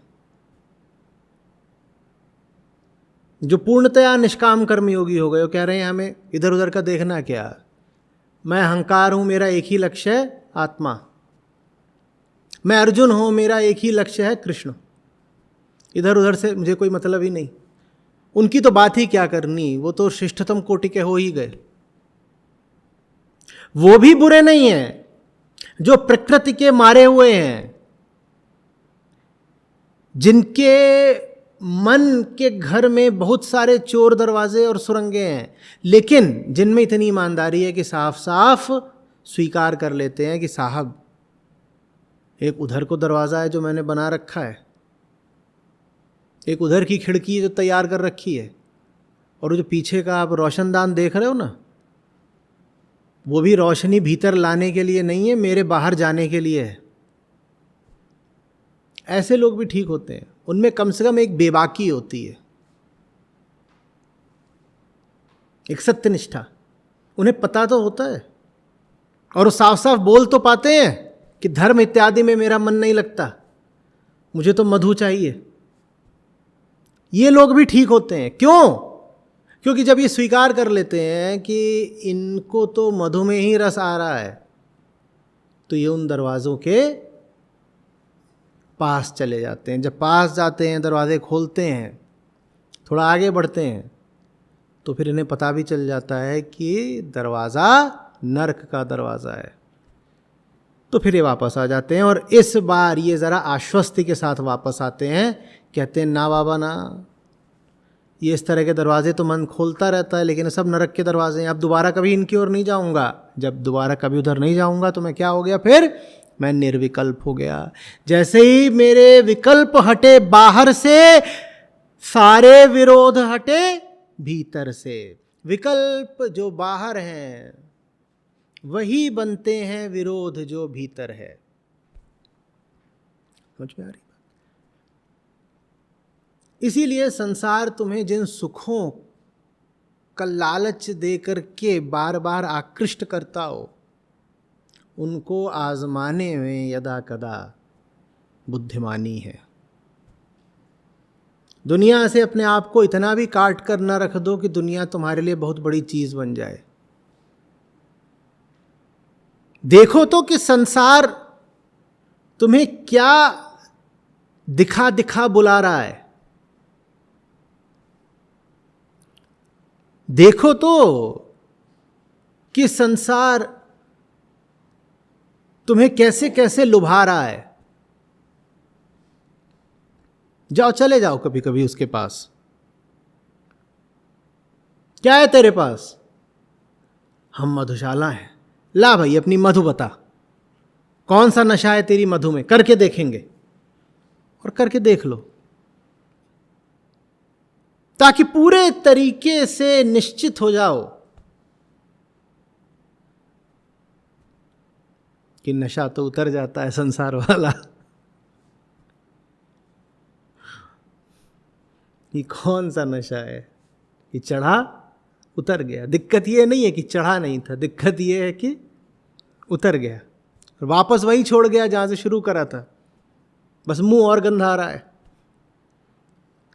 जो पूर्णतया निष्काम कर्मयोगी हो गए। वो कह रहे हैं हमें इधर उधर का देखना क्या, मैं अहंकार हूं, मेरा एक ही लक्ष्य है आत्मा, मैं अर्जुन हूं, मेरा एक ही लक्ष्य है कृष्ण, इधर उधर से मुझे कोई मतलब ही नहीं। उनकी तो बात ही क्या करनी, वो तो श्रेष्ठतम कोटि के हो ही गए। वो भी बुरे नहीं हैं जो प्रकृति के मारे हुए हैं, जिनके मन के घर में बहुत सारे चोर दरवाजे और सुरंगें हैं, लेकिन जिनमें इतनी ईमानदारी है कि साफ साफ स्वीकार कर लेते हैं कि साहब एक उधर को दरवाज़ा है जो मैंने बना रखा है, एक उधर की खिड़की जो तैयार कर रखी है, और वो जो पीछे का आप रोशनदान देख रहे हो ना, वो भी रोशनी भीतर लाने के लिए नहीं है, मेरे बाहर जाने के लिए है। ऐसे लोग भी ठीक होते हैं, उनमें कम से कम एक बेबाकी होती है, एक सत्यनिष्ठा। उन्हें पता तो होता है और वो साफ साफ बोल तो पाते हैं कि धर्म इत्यादि में मेरा मन नहीं लगता, मुझे तो मधु चाहिए। ये लोग भी ठीक होते हैं। क्यों? क्योंकि जब ये स्वीकार कर लेते हैं कि इनको तो मधु में ही रस आ रहा है, तो ये उन दरवाज़ों के पास चले जाते हैं। जब पास जाते हैं, दरवाजे खोलते हैं, थोड़ा आगे बढ़ते हैं, तो फिर इन्हें पता भी चल जाता है कि दरवाज़ा नरक का दरवाज़ा है। तो फिर ये वापस आ जाते हैं, और इस बार ये ज़रा आश्वस्ति के साथ वापस आते हैं। कहते हैं ना बाबा ना, ये इस तरह के दरवाजे तो मन खोलता रहता है, लेकिन ये सब नरक के दरवाजे हैं। अब दोबारा कभी इनकी ओर नहीं जाऊंगा। जब दोबारा कभी उधर नहीं जाऊंगा तो मैं क्या हो गया? फिर मैं निर्विकल्प हो गया। जैसे ही मेरे विकल्प हटे बाहर से, सारे विरोध हटे भीतर से। विकल्प जो बाहर हैं वही बनते हैं विरोध जो भीतर है। समझ में आ रही? इसीलिए संसार तुम्हें जिन सुखों का लालच देकर के बार बार आकृष्ट करता हो, उनको आजमाने में यदा कदा बुद्धिमानी है। दुनिया से अपने आप को इतना भी काट कर न रख दो कि दुनिया तुम्हारे लिए बहुत बड़ी चीज बन जाए। देखो तो कि संसार तुम्हें क्या दिखा दिखा बुला रहा है। देखो तो कि संसार तुम्हें कैसे कैसे लुभा रहा है। जाओ, चले जाओ कभी कभी उसके पास। क्या है तेरे पास? हम मधुशाला हैं। ला भाई अपनी मधु बता, कौन सा नशा है तेरी मधु में, करके देखेंगे। और करके देख लो, ताकि पूरे तरीके से निश्चित हो जाओ कि नशा तो उतर जाता है संसार वाला। ये कौन सा नशा है कि चढ़ा उतर गया। दिक्कत ये नहीं है कि चढ़ा नहीं था, दिक्कत ये है कि उतर गया और वापस वहीं छोड़ गया जहां से शुरू करा था। बस मुंह और गंधा रहा है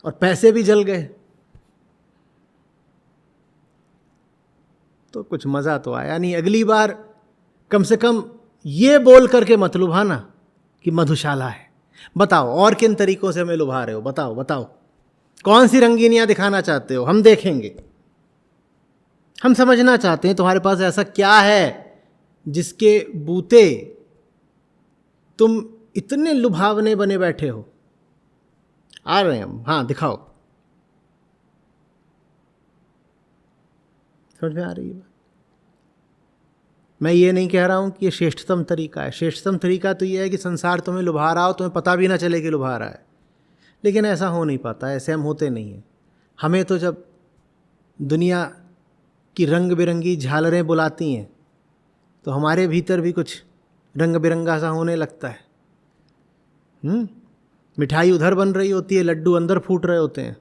और पैसे भी जल गए। तो कुछ मजा तो आया नहीं। अगली बार कम से कम ये बोल करके मत लुभाना कि मधुशाला है। बताओ और किन तरीकों से हमें लुभा रहे हो, बताओ बताओ, कौन सी रंगीनियां दिखाना चाहते हो, हम देखेंगे। हम समझना चाहते हैं तुम्हारे पास ऐसा क्या है जिसके बूते तुम इतने लुभावने बने बैठे हो। आ रहे हैं हम, हाँ दिखाओ। समझ में आ रही है बात? मैं ये नहीं कह रहा हूं कि ये श्रेष्ठतम तरीका है। श्रेष्ठतम तरीका तो ये है कि संसार तुम्हें लुभा रहा हो, तुम्हें पता भी ना चले कि लुभा रहा है। लेकिन ऐसा हो नहीं पाता, ऐसे हम होते नहीं हैं। हमें तो जब दुनिया की रंग बिरंगी झालरें बुलाती हैं तो हमारे भीतर भी कुछ रंग बिरंगा सा होने लगता है। मिठाई उधर बन रही होती है, लड्डू अंदर फूट रहे होते हैं।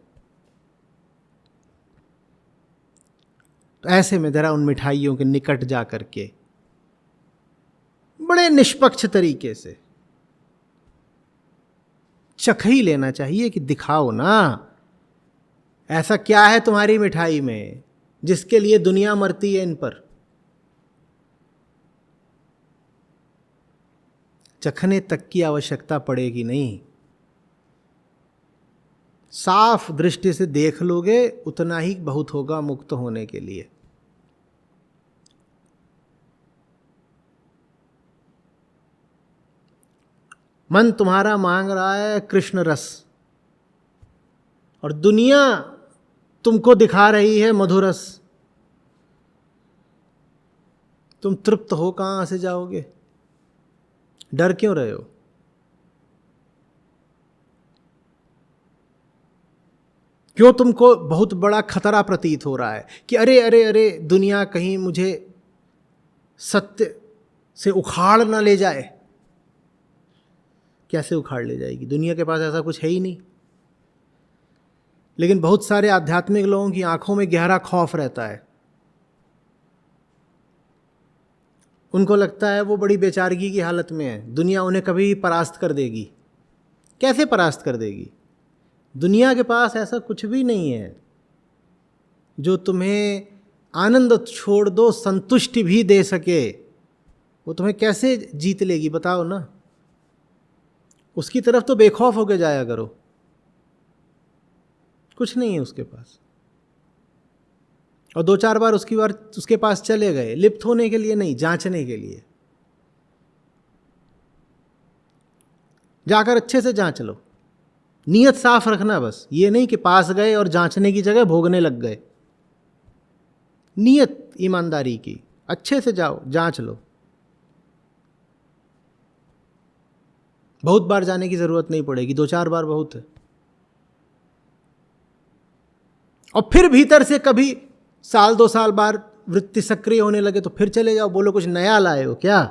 तो ऐसे में जरा उन मिठाइयों के निकट जा करके बड़े निष्पक्ष तरीके से चख ही लेना चाहिए कि दिखाओ ना, ऐसा क्या है तुम्हारी मिठाई में जिसके लिए दुनिया मरती है इन पर। चखने तक की आवश्यकता पड़ेगी नहीं, साफ दृष्टि से देख लोगे उतना ही बहुत होगा मुक्त होने के लिए। मन तुम्हारा मांग रहा है कृष्ण रस और दुनिया तुमको दिखा रही है मधुरस, तुम तृप्त हो कहां से जाओगे? डर क्यों रहे हो? क्यों तुमको बहुत बड़ा खतरा प्रतीत हो रहा है कि अरे अरे अरे दुनिया कहीं मुझे सत्य से उखाड़ ना ले जाए? कैसे उखाड़ ले जाएगी? दुनिया के पास ऐसा कुछ है ही नहीं। लेकिन बहुत सारे आध्यात्मिक लोगों की आंखों में गहरा खौफ रहता है। उनको लगता है वो बड़ी बेचारगी की हालत में है, दुनिया उन्हें कभी परास्त कर देगी। कैसे परास्त कर देगी? दुनिया के पास ऐसा कुछ भी नहीं है जो तुम्हें आनंद छोड़ दो संतुष्टि भी दे सके। वो तुम्हें कैसे जीत लेगी बताओ ना? उसकी तरफ तो बेखौफ होकर जाया करो। कुछ नहीं है उसके पास। और 2-4 बार उसके पास चले गए, लिप्त होने के लिए नहीं, जांचने के लिए। जाकर अच्छे से जांच लो, नीयत साफ रखना बस। ये नहीं कि पास गए और जांचने की जगह भोगने लग गए। नीयत ईमानदारी की, अच्छे से जाओ, जांच लो। बहुत बार जाने की जरूरत नहीं पड़ेगी, 2-4 बार बहुत है। और फिर भीतर से कभी 1-2 साल बाद वृत्ति सक्रिय होने लगे तो फिर चले जाओ, बोलो कुछ नया लाए हो क्या?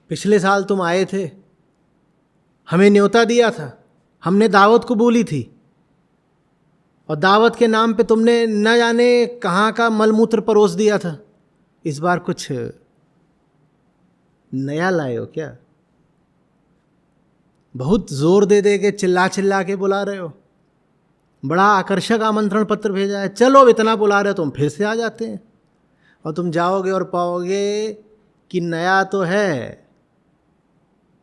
पिछले साल तुम आए थे, हमें न्योता दिया था, हमने दावत कबूली थी, और दावत के नाम पे तुमने न जाने कहाँ का मलमूत्र परोस दिया था। इस बार कुछ नया लाए हो क्या? बहुत जोर दे दे के चिल्ला चिल्ला के बुला रहे हो। बड़ा आकर्षक आमंत्रण पत्र भेजा है, चलो अब इतना बुला रहे हो, तुम फिर से आ जाते हैं। और तुम जाओगे और पाओगे कि नया तो है,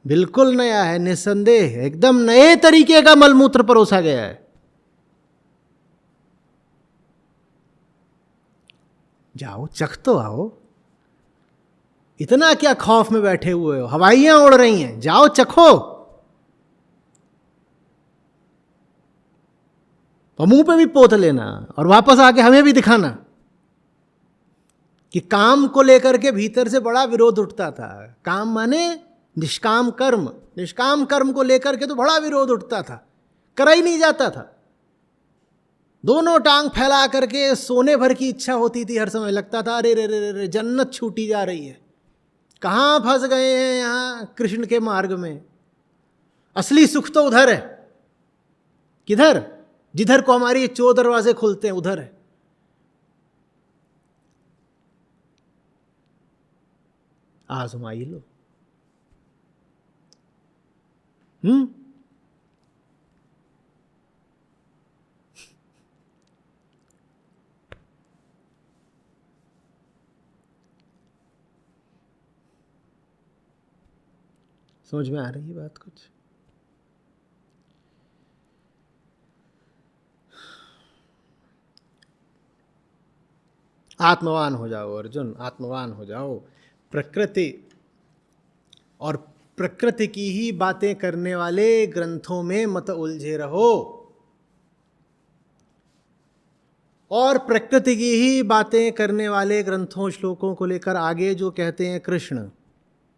बिल्कुल नया है, निस्संदेह एकदम नए तरीके का मलमूत्र परोसा गया है। जाओ चख तो आओ। इतना क्या खौफ में बैठे हुए हो? हवाइयां उड़ रही हैं, जाओ चखो। और मुंह पे भी पोत लेना और वापस आके हमें भी दिखाना कि काम को लेकर के भीतर से बड़ा विरोध उठता था। काम माने निष्काम कर्म, निष्काम कर्म को लेकर के तो बड़ा विरोध उठता था, करा ही नहीं जाता था। दोनों टांग फैला करके सोने भर की इच्छा होती थी हर समय। लगता था अरे रे रे रे जन्नत छूटी जा रही है, कहाँ फंस गए हैं यहाँ कृष्ण के मार्ग में। असली सुख तो उधर है। किधर? जिधर को हमारी 4 दरवाजे खुलते हैं उधर है। आजमाई लो। समझ में आ रही है बात कुछ? आत्मवान हो जाओ अर्जुन, आत्मवान हो जाओ। प्रकृति और प्रकृति की ही बातें करने वाले ग्रंथों में मत उलझे रहो, और प्रकृति की ही बातें करने वाले ग्रंथों श्लोकों को लेकर आगे जो कहते हैं कृष्ण,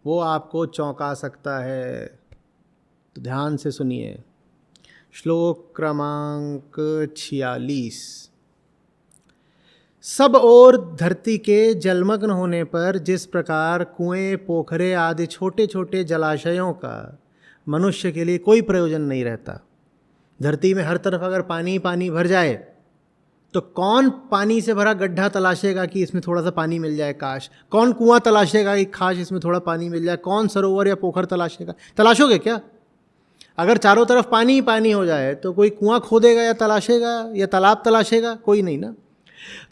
वो आपको चौंका सकता है। तो ध्यान से सुनिए। श्लोक क्रमांक 46। सब ओर धरती के जलमग्न होने पर जिस प्रकार कुएं, पोखरे आदि छोटे छोटे जलाशयों का मनुष्य के लिए कोई प्रयोजन नहीं रहता। धरती में हर तरफ अगर पानी पानी भर जाए तो कौन पानी से भरा गड्ढा तलाशेगा कि इसमें थोड़ा सा पानी मिल जाए काश? कौन कुआं तलाशेगा कि काश इसमें थोड़ा पानी मिल जाए? कौन सरोवर या पोखर तलाशेगा? तलाशोगे क्या? अगर चारों तरफ पानी ही पानी हो जाए तो कोई कुआं खोदेगा या तलाशेगा या तालाब तलाशेगा? कोई नहीं ना।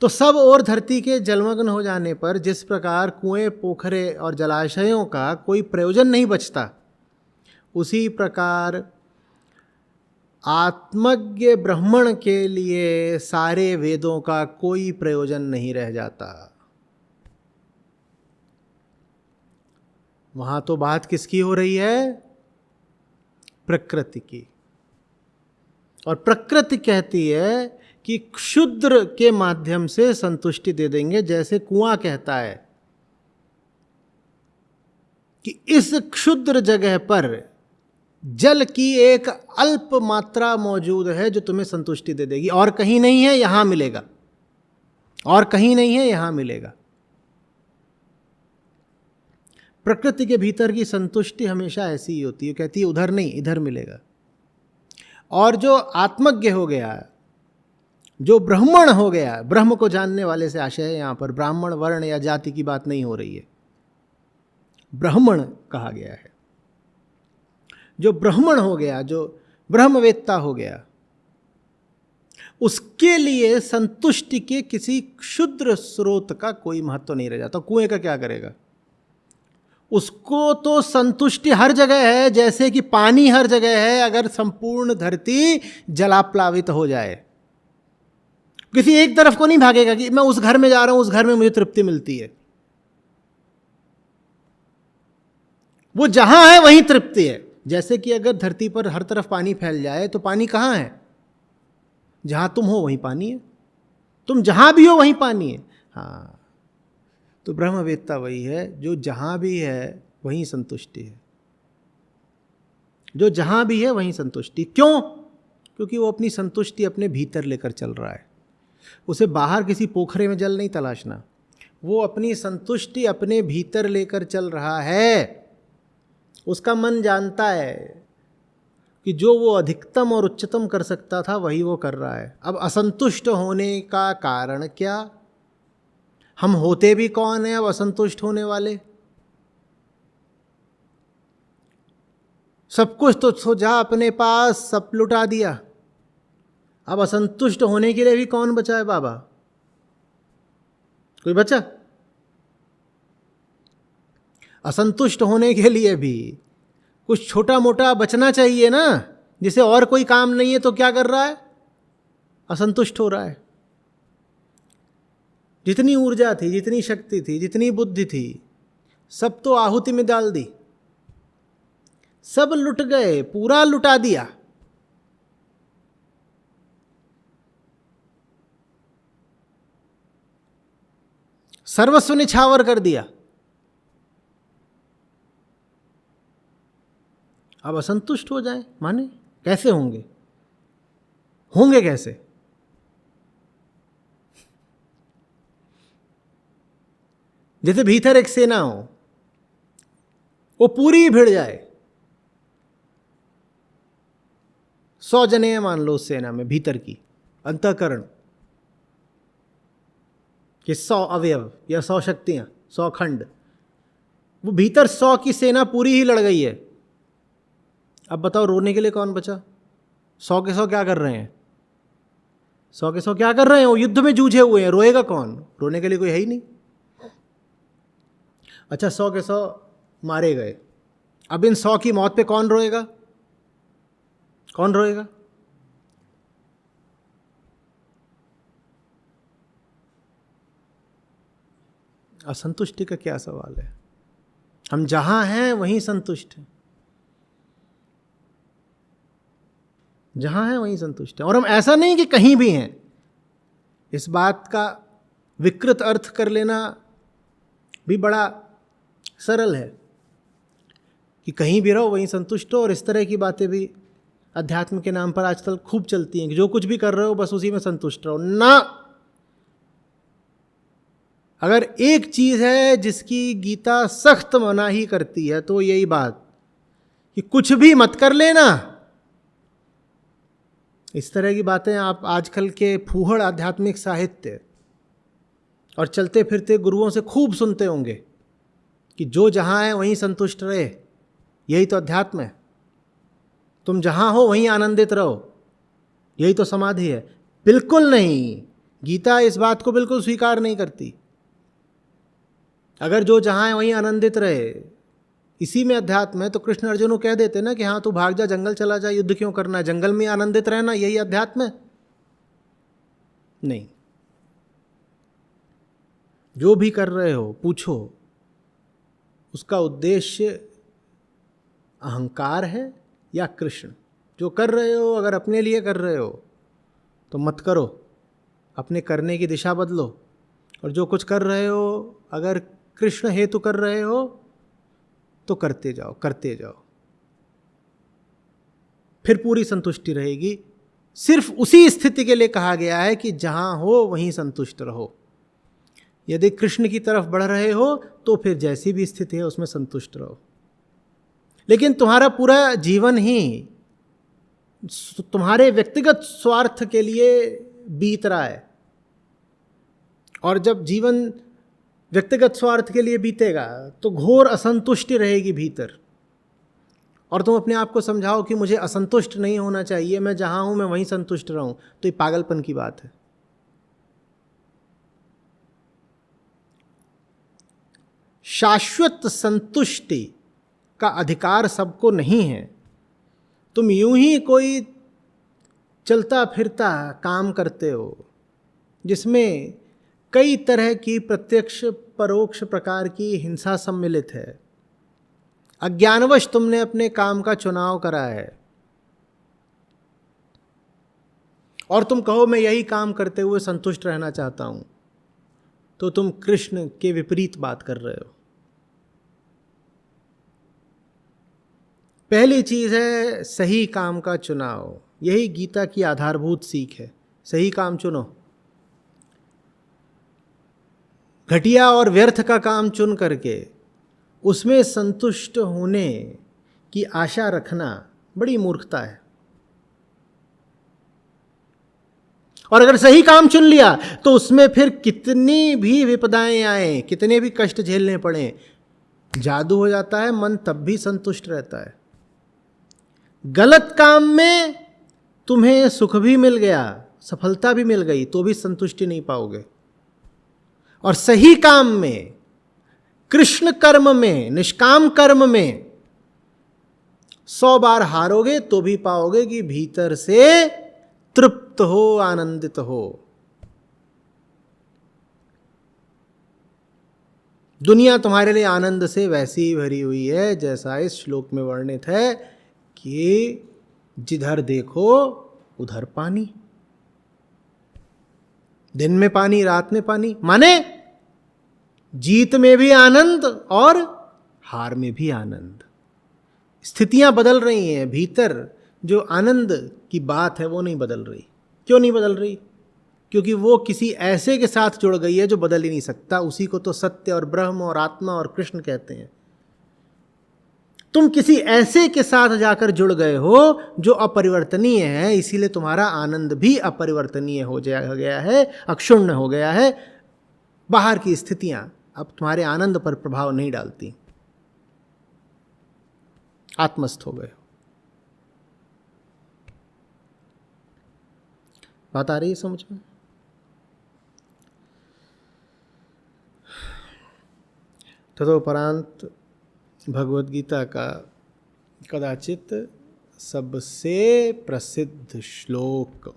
तो सब और धरती के जलमग्न हो जाने पर जिस प्रकार कुएं, पोखरे और जलाशयों का कोई प्रयोजन नहीं बचता, उसी प्रकार आत्मज्ञ ब्राह्मण के लिए सारे वेदों का कोई प्रयोजन नहीं रह जाता। वहां तो बात किसकी हो रही है? प्रकृति की। और प्रकृति कहती है कि क्षुद्र के माध्यम से संतुष्टि दे देंगे, जैसे कुआं कहता है कि इस क्षुद्र जगह पर जल की एक अल्प मात्रा मौजूद है जो तुम्हें संतुष्टि दे देगी, और कहीं नहीं है, यहां मिलेगा, और कहीं नहीं है, यहां मिलेगा। प्रकृति के भीतर की संतुष्टि हमेशा ऐसी ही होती है, कहती है उधर नहीं, इधर मिलेगा। और जो आत्मज्ञ हो गया, जो ब्राह्मण हो गया, ब्रह्म को जानने वाले से आशय है, यहां पर ब्राह्मण वर्ण या जाति की बात नहीं हो रही है, ब्राह्मण कहा गया है। जो ब्राह्मण हो गया, जो ब्रह्मवेत्ता हो गया, उसके लिए संतुष्टि के किसी क्षुद्र स्रोत का कोई महत्व नहीं रह जाता। कुएं का क्या करेगा? उसको तो संतुष्टि हर जगह है, जैसे कि पानी हर जगह है। अगर संपूर्ण धरती जलाप्लावित हो जाए, किसी एक तरफ को नहीं भागेगा कि मैं उस घर में जा रहा हूं, उस घर में मुझे तृप्ति मिलती है। वो जहां है वहीं तृप्ति है। जैसे कि अगर धरती पर हर तरफ पानी फैल जाए तो पानी कहां है? जहां तुम हो वहीं पानी है, तुम जहां भी हो वहीं पानी है। हाँ, तो ब्रह्मवेत्ता वही है जो जहां भी है वहीं संतुष्टि है, जो जहां भी है वहीं संतुष्टि। क्यों? क्योंकि वो अपनी संतुष्टि अपने भीतर लेकर चल रहा है। उसे बाहर किसी पोखरे में जल नहीं तलाशना, वो अपनी संतुष्टि अपने भीतर लेकर चल रहा है। उसका मन जानता है कि जो वो अधिकतम और उच्चतम कर सकता था वही वो कर रहा है। अब असंतुष्ट होने का कारण क्या? हम होते भी कौन है अब असंतुष्ट होने वाले? सब कुछ तो सोचा अपने पास, सब लुटा दिया। अब असंतुष्ट होने के लिए भी कौन बचा है बाबा? कोई बचा? असंतुष्ट होने के लिए भी कुछ छोटा मोटा बचना चाहिए ना। जिसे और कोई काम नहीं है तो क्या कर रहा है? असंतुष्ट हो रहा है। जितनी ऊर्जा थी, जितनी शक्ति थी, जितनी बुद्धि थी, सब तो आहुति में डाल दी, सब लुट गए, पूरा लुटा दिया। सर्वस्व निछावर कर दिया। अब असंतुष्ट हो जाए माने कैसे होंगे? होंगे कैसे? जैसे भीतर एक सेना हो, वो पूरी भिड़ जाए। 100 जने हैं मान लो उस सेना में, भीतर की अंतःकरण कि 100 अवयव या 100 शक्तियां, 100 खंड, वो भीतर 100 की सेना पूरी ही लड़ गई है। अब बताओ रोने के लिए कौन बचा? 100 के 100 क्या कर रहे हैं? 100 के 100 क्या कर रहे हैं? वो युद्ध में जूझे हुए हैं। रोएगा कौन? रोने के लिए कोई है ही नहीं। अच्छा, 100 के 100 मारे गए। अब इन 100 की मौत पे कौन रोएगा? कौन रोएगा? असंतुष्टि का क्या सवाल है? हम जहां हैं वहीं संतुष्ट हैं, जहां हैं वहीं संतुष्ट हैं। और हम ऐसा नहीं कि कहीं भी हैं। इस बात का विकृत अर्थ कर लेना भी बड़ा सरल है कि कहीं भी रहो वहीं संतुष्ट हो। और इस तरह की बातें भी अध्यात्म के नाम पर आजकल खूब चलती हैं कि जो कुछ भी कर रहे हो बस उसी में संतुष्ट रहो। ना, अगर एक चीज है जिसकी गीता सख्त मनाही करती है तो यही बात कि कुछ भी मत कर लेना। इस तरह की बातें आप आजकल के फूहड़ आध्यात्मिक साहित्य और चलते फिरते गुरुओं से खूब सुनते होंगे कि जो जहां है वहीं संतुष्ट रहे, यही तो अध्यात्म है। तुम जहां हो वहीं आनंदित रहो, यही तो समाधि है। बिल्कुल नहीं, गीता इस बात को बिल्कुल स्वीकार नहीं करती। अगर जो जहां है वहीं आनंदित रहे, इसी में अध्यात्म है, तो कृष्ण अर्जुन को कह देते ना कि हाँ तू भाग जा, जंगल चला जा, युद्ध क्यों करना है, जंगल में आनंदित रहना यही अध्यात्म है? नहीं। जो भी कर रहे हो पूछो उसका उद्देश्य अहंकार है या कृष्ण। जो कर रहे हो अगर अपने लिए कर रहे हो तो मत करो, अपने करने की दिशा बदलो। और जो कुछ कर रहे हो अगर कृष्ण हेतु कर रहे हो तो करते जाओ, करते जाओ, फिर पूरी संतुष्टि रहेगी। सिर्फ उसी स्थिति के लिए कहा गया है कि जहां हो वहीं संतुष्ट रहो। यदि कृष्ण की तरफ बढ़ रहे हो तो फिर जैसी भी स्थिति है उसमें संतुष्ट रहो। लेकिन तुम्हारा पूरा जीवन ही तुम्हारे व्यक्तिगत स्वार्थ के लिए बीत रहा है, और जब जीवन व्यक्तिगत स्वार्थ के लिए बीतेगा तो घोर असंतुष्टि रहेगी भीतर, और तुम अपने आप को समझाओ कि मुझे असंतुष्ट नहीं होना चाहिए, मैं जहां हूं मैं वहीं संतुष्ट रहूं, तो ये पागलपन की बात है। शाश्वत संतुष्टि का अधिकार सबको नहीं है। तुम यूं ही कोई चलता फिरता काम करते हो जिसमें कई तरह की प्रत्यक्ष परोक्ष प्रकार की हिंसा सम्मिलित है। अज्ञानवश तुमने अपने काम का चुनाव करा है और तुम कहो मैं यही काम करते हुए संतुष्ट रहना चाहता हूं, तो तुम कृष्ण के विपरीत बात कर रहे हो। पहली चीज है सही काम का चुनाव। यही गीता की आधारभूत सीख है। सही काम चुनो। घटिया और व्यर्थ का काम चुन करके उसमें संतुष्ट होने की आशा रखना बड़ी मूर्खता है। और अगर सही काम चुन लिया तो उसमें फिर कितनी भी विपदाएं आए, कितने भी कष्ट झेलने पड़े, जादू हो जाता है, मन तब भी संतुष्ट रहता है। गलत काम में तुम्हें सुख भी मिल गया, सफलता भी मिल गई, तो भी संतुष्टि नहीं पाओगे। और सही काम में, कृष्ण कर्म में, निष्काम कर्म में 100 बार हारोगे तो भी पाओगे कि भीतर से तृप्त हो, आनंदित हो। दुनिया तुम्हारे लिए आनंद से वैसी ही भरी हुई है जैसा इस श्लोक में वर्णित है कि जिधर देखो उधर पानी। दिन में पानी, रात में पानी, माने जीत में भी आनंद और हार में भी आनंद। स्थितियां बदल रही हैं, भीतर जो आनंद की बात है वो नहीं बदल रही। क्यों नहीं बदल रही? क्योंकि वो किसी ऐसे के साथ जुड़ गई है जो बदल ही नहीं सकता। उसी को तो सत्य और ब्रह्म और आत्मा और कृष्ण कहते हैं। तुम किसी ऐसे के साथ जाकर जुड़ गए हो जो अपरिवर्तनीय है, इसीलिए तुम्हारा आनंद भी अपरिवर्तनीय हो गया है, अक्षुण्ण हो गया है। बाहर की स्थितियां अब तुम्हारे आनंद पर प्रभाव नहीं डालती। आत्मस्थ हो गए हो। बात आ रही है समझ में? तदोपरांत भगवद गीता का कदाचित सबसे प्रसिद्ध श्लोक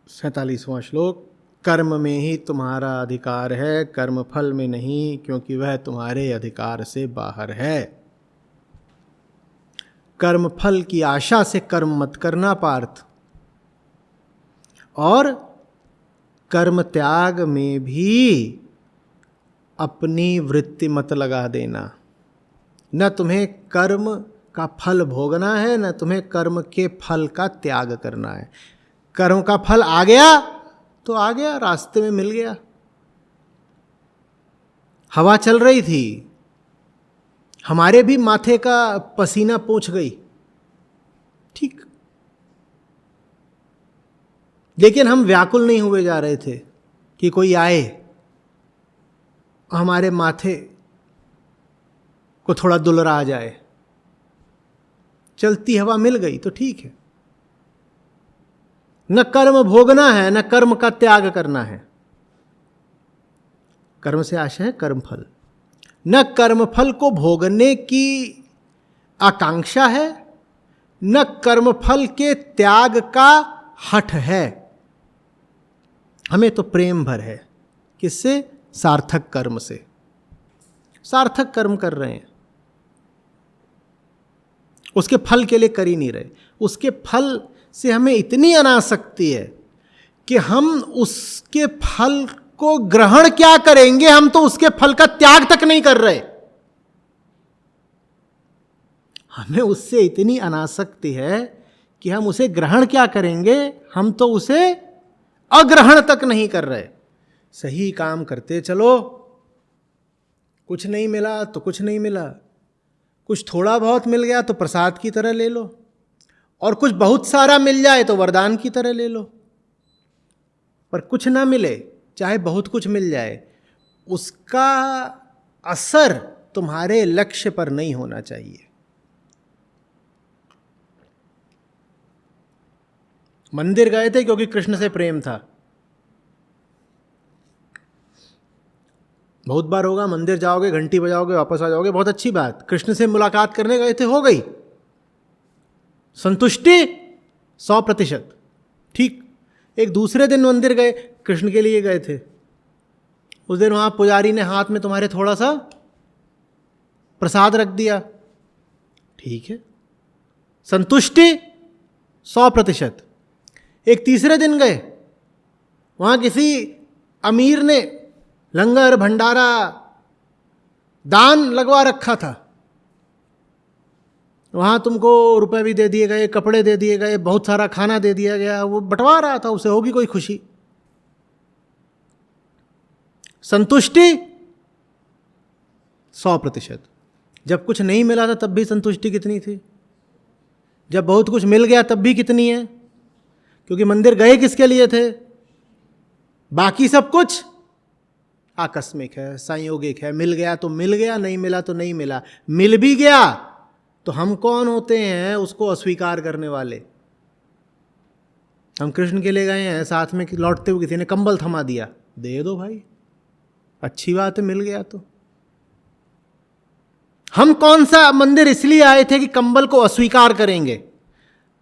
47वां श्लोक, कर्म में ही तुम्हारा अधिकार है, कर्म फल में नहीं, क्योंकि वह तुम्हारे अधिकार से बाहर है। कर्म फल की आशा से कर्म मत करना पार्थ, और कर्म त्याग में भी अपनी वृत्ति मत लगा देना। न तुम्हें कर्म का फल भोगना है, न तुम्हें कर्म के फल का त्याग करना है। कर्म का फल आ गया तो आ गया, रास्ते में मिल गया। हवा चल रही थी, हमारे भी माथे का पसीना पोंछ गई, ठीक, लेकिन हम व्याकुल नहीं हुए जा रहे थे कि कोई आए हमारे माथे को थोड़ा दुलरा जाए। चलती हवा मिल गई तो ठीक है। न कर्म भोगना है, न कर्म का त्याग करना है। कर्म से आशय है कर्म फल, न कर्म फल को भोगने की आकांक्षा है, न कर्म फल के त्याग का हठ है। हमें तो प्रेम भर है। किससे? सार्थक कर्म से। सार्थक कर्म कर रहे हैं, उसके फल के लिए कर ही नहीं रहे। उसके फल से हमें इतनी अनासक्ति है कि हम उसके फल को ग्रहण क्या करेंगे, हम तो उसके फल का त्याग तक नहीं कर रहे। हमें उससे इतनी अनासक्ति है कि हम उसे ग्रहण क्या करेंगे, हम तो उसे अग्रहण तक नहीं कर रहे। सही काम करते चलो, कुछ नहीं मिला तो कुछ नहीं मिला, कुछ थोड़ा बहुत मिल गया तो प्रसाद की तरह ले लो, और कुछ बहुत सारा मिल जाए तो वरदान की तरह ले लो। पर कुछ ना मिले, चाहे बहुत कुछ मिल जाए, उसका असर तुम्हारे लक्ष्य पर नहीं होना चाहिए। मंदिर गए थे क्योंकि कृष्ण से प्रेम था। बहुत बार होगा, मंदिर जाओगे, घंटी बजाओगे, वापस आ जाओगे, बहुत अच्छी बात। कृष्ण से मुलाकात करने गए थे, हो गई संतुष्टि 100%, ठीक। एक दूसरे दिन मंदिर गए, कृष्ण के लिए गए थे, उस दिन वहां पुजारी ने हाथ में तुम्हारे थोड़ा सा प्रसाद रख दिया, ठीक है, संतुष्टि 100%। एक तीसरे दिन गए, वहां किसी अमीर ने लंगर भंडारा दान लगवा रखा था, वहां तुमको रुपए भी दे दिए गए, कपड़े दे दिए गए, बहुत सारा खाना दे दिया गया, वो बंटवा रहा था, उसे होगी कोई खुशी। संतुष्टि 100%। जब कुछ नहीं मिला था तब भी संतुष्टि कितनी थी, जब बहुत कुछ मिल गया तब भी कितनी है, क्योंकि मंदिर गए किसके लिए थे? बाकी सब कुछ आकस्मिक है, संयोगिक है। मिल गया तो मिल गया, नहीं मिला तो नहीं मिला। मिल भी गया तो हम कौन होते हैं उसको अस्वीकार करने वाले? हम कृष्ण के लिए गए हैं, साथ में लौटते हुए किसी ने कंबल थमा दिया, दे दो भाई, अच्छी बात है, मिल गया तो। हम कौन सा मंदिर इसलिए आए थे कि कंबल को अस्वीकार करेंगे?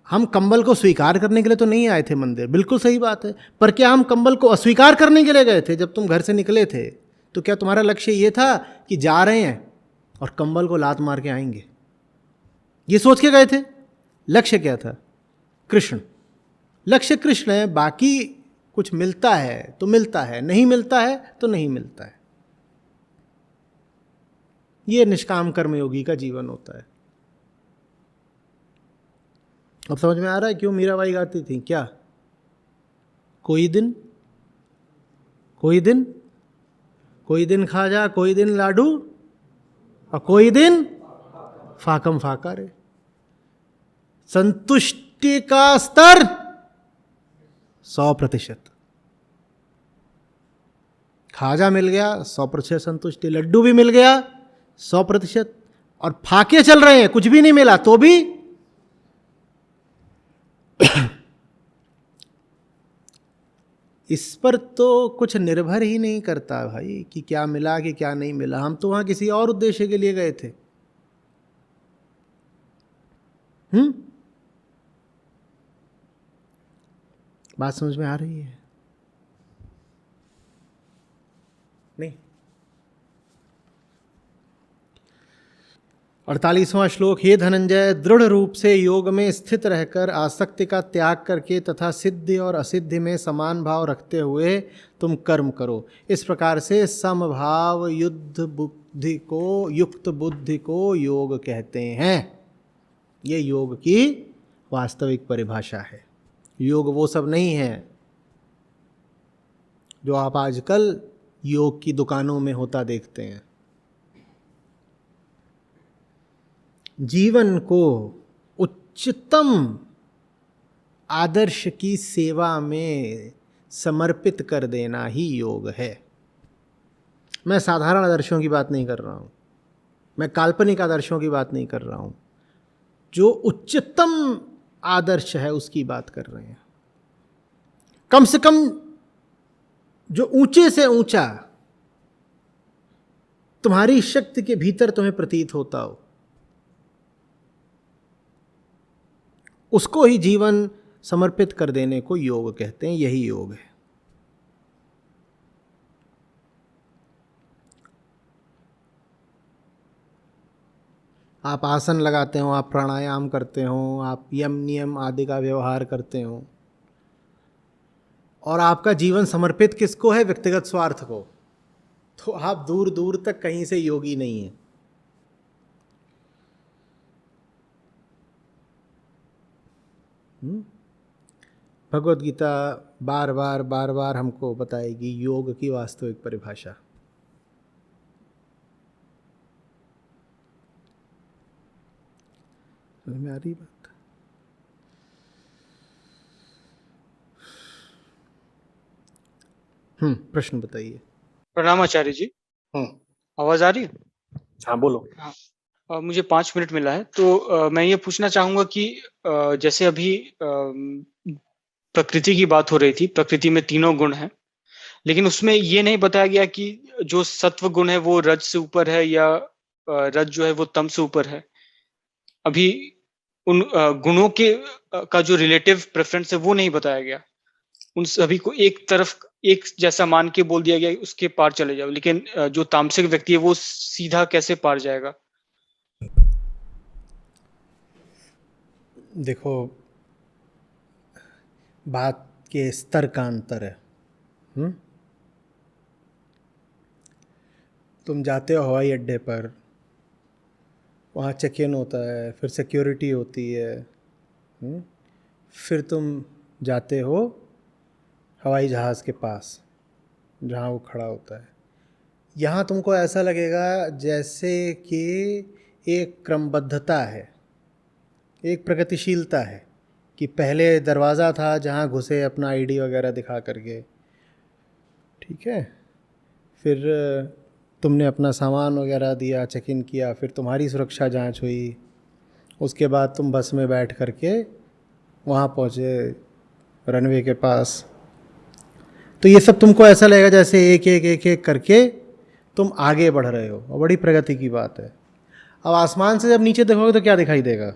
हम कंबल को स्वीकार करने के लिए तो नहीं आए थे मंदिर, बिल्कुल सही बात है, पर क्या हम कंबल को अस्वीकार करने के लिए गए थे? जब तुम घर से निकले थे तो क्या तुम्हारा लक्ष्य ये था कि जा रहे हैं और कंबल को लात मार के आएंगे, ये सोच के गए थे? लक्ष्य क्या था? कृष्ण। लक्ष्य कृष्ण है, बाकी कुछ मिलता है तो मिलता है, नहीं मिलता है तो नहीं मिलता है। ये निष्काम कर्मयोगी का जीवन होता है। अब समझ में आ रहा है क्यों मीराबाई गाती थी? क्या कोई दिन खाजा, कोई दिन लाडू, और कोई दिन फाकम फाका रे। संतुष्टि का स्तर 100%। खाजा मिल गया 100% संतुष्टि, लड्डू भी मिल गया 100%, और फाके चल रहे हैं, कुछ भी नहीं मिला तो भी इस पर तो कुछ निर्भर ही नहीं करता भाई कि क्या मिला कि क्या नहीं मिला। हम तो वहां किसी और उद्देश्य के लिए गए थे। बात समझ में आ रही है? नहीं? 48वां श्लोक। हे धनंजय, दृढ़ रूप से योग में स्थित रहकर आसक्ति का त्याग करके तथा सिद्धि और असिद्धि में समान भाव रखते हुए तुम कर्म करो। इस प्रकार से समभाव युक्त बुद्धि को योग कहते हैं। ये योग की वास्तविक परिभाषा है। योग वो सब नहीं है जो आप आजकल योग की दुकानों में होता देखते हैं। जीवन को उच्चतम आदर्श की सेवा में समर्पित कर देना ही योग है। मैं साधारण आदर्शों की बात नहीं कर रहा हूं, मैं काल्पनिक आदर्शों की बात नहीं कर रहा हूं, जो उच्चतम आदर्श है उसकी बात कर रहे हैं। कम से कम जो ऊंचे से ऊंचा तुम्हारी शक्ति के भीतर तुम्हें प्रतीत होता हो, उसको ही जीवन समर्पित कर देने को योग कहते हैं। यही योग है। आप आसन लगाते हो, आप प्राणायाम करते हो, आप यम नियम आदि का व्यवहार करते हो, और आपका जीवन समर्पित किसको है? व्यक्तिगत स्वार्थ को, तो आप दूर दूर तक कहीं से योगी नहीं हैं। भगवत गीता बार बार हमको बताएगी योग की वास्तविक परिभाषा। समझ में आ रही बात? प्रश्न बताइए। प्रणाम आचार्य जी। आवाज आ रही है? हाँ बोलो। हाँ, मुझे 5 मिनट मिला है, तो मैं ये पूछना चाहूंगा कि जैसे अभी प्रकृति की बात हो रही थी, प्रकृति में 3 गुण हैं, लेकिन उसमें ये नहीं बताया गया कि जो सत्व गुण है वो रज से ऊपर है या रज जो है वो तम से ऊपर है। अभी उन गुणों के का जो रिलेटिव प्रेफरेंस है वो नहीं बताया गया। उन सभी को एक तरफ एक जैसा मान के बोल दिया गया उसके पार चले जाओ, लेकिन जो तामसिक व्यक्ति है वो सीधा कैसे पार जाएगा? देखो, बात के स्तर का अंतर है। तुम जाते हो हवाई अड्डे पर, वहाँ चेक इन होता है, फिर सिक्योरिटी होती है, फिर तुम जाते हो हवाई जहाज़ के पास जहाँ वो खड़ा होता है। यहाँ तुमको ऐसा लगेगा जैसे कि एक क्रमबद्धता है, एक प्रगतिशीलता है, कि पहले दरवाज़ा था जहाँ घुसे अपना आईडी वगैरह दिखा करके, ठीक है, फिर तुमने अपना सामान वगैरह दिया, चेक इन किया, फिर तुम्हारी सुरक्षा जांच हुई, उसके बाद तुम बस में बैठ करके वहाँ पहुँचे रनवे के पास। तो ये सब तुमको ऐसा लगेगा जैसे एक एक एक एक करके तुम आगे बढ़ रहे हो, और बड़ी प्रगति की बात है। अब आसमान से जब नीचे देखोगे तो क्या दिखाई देगा?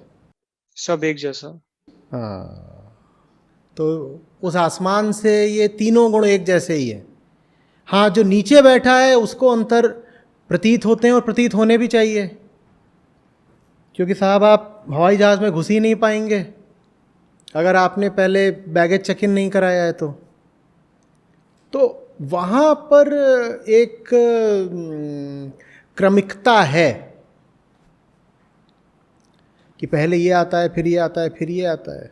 सब एक जैसा। हाँ, तो उस आसमान से ये 3 गुण एक जैसे ही है। हाँ, जो नीचे बैठा है उसको अंतर प्रतीत होते हैं, और प्रतीत होने भी चाहिए, क्योंकि साहब आप हवाई जहाज़ में घुस ही नहीं पाएंगे अगर आपने पहले बैगेज चेक इन नहीं कराया है। तो वहाँ पर एक क्रमिकता है कि पहले ये आता है, फिर ये आता है, फिर ये आता है,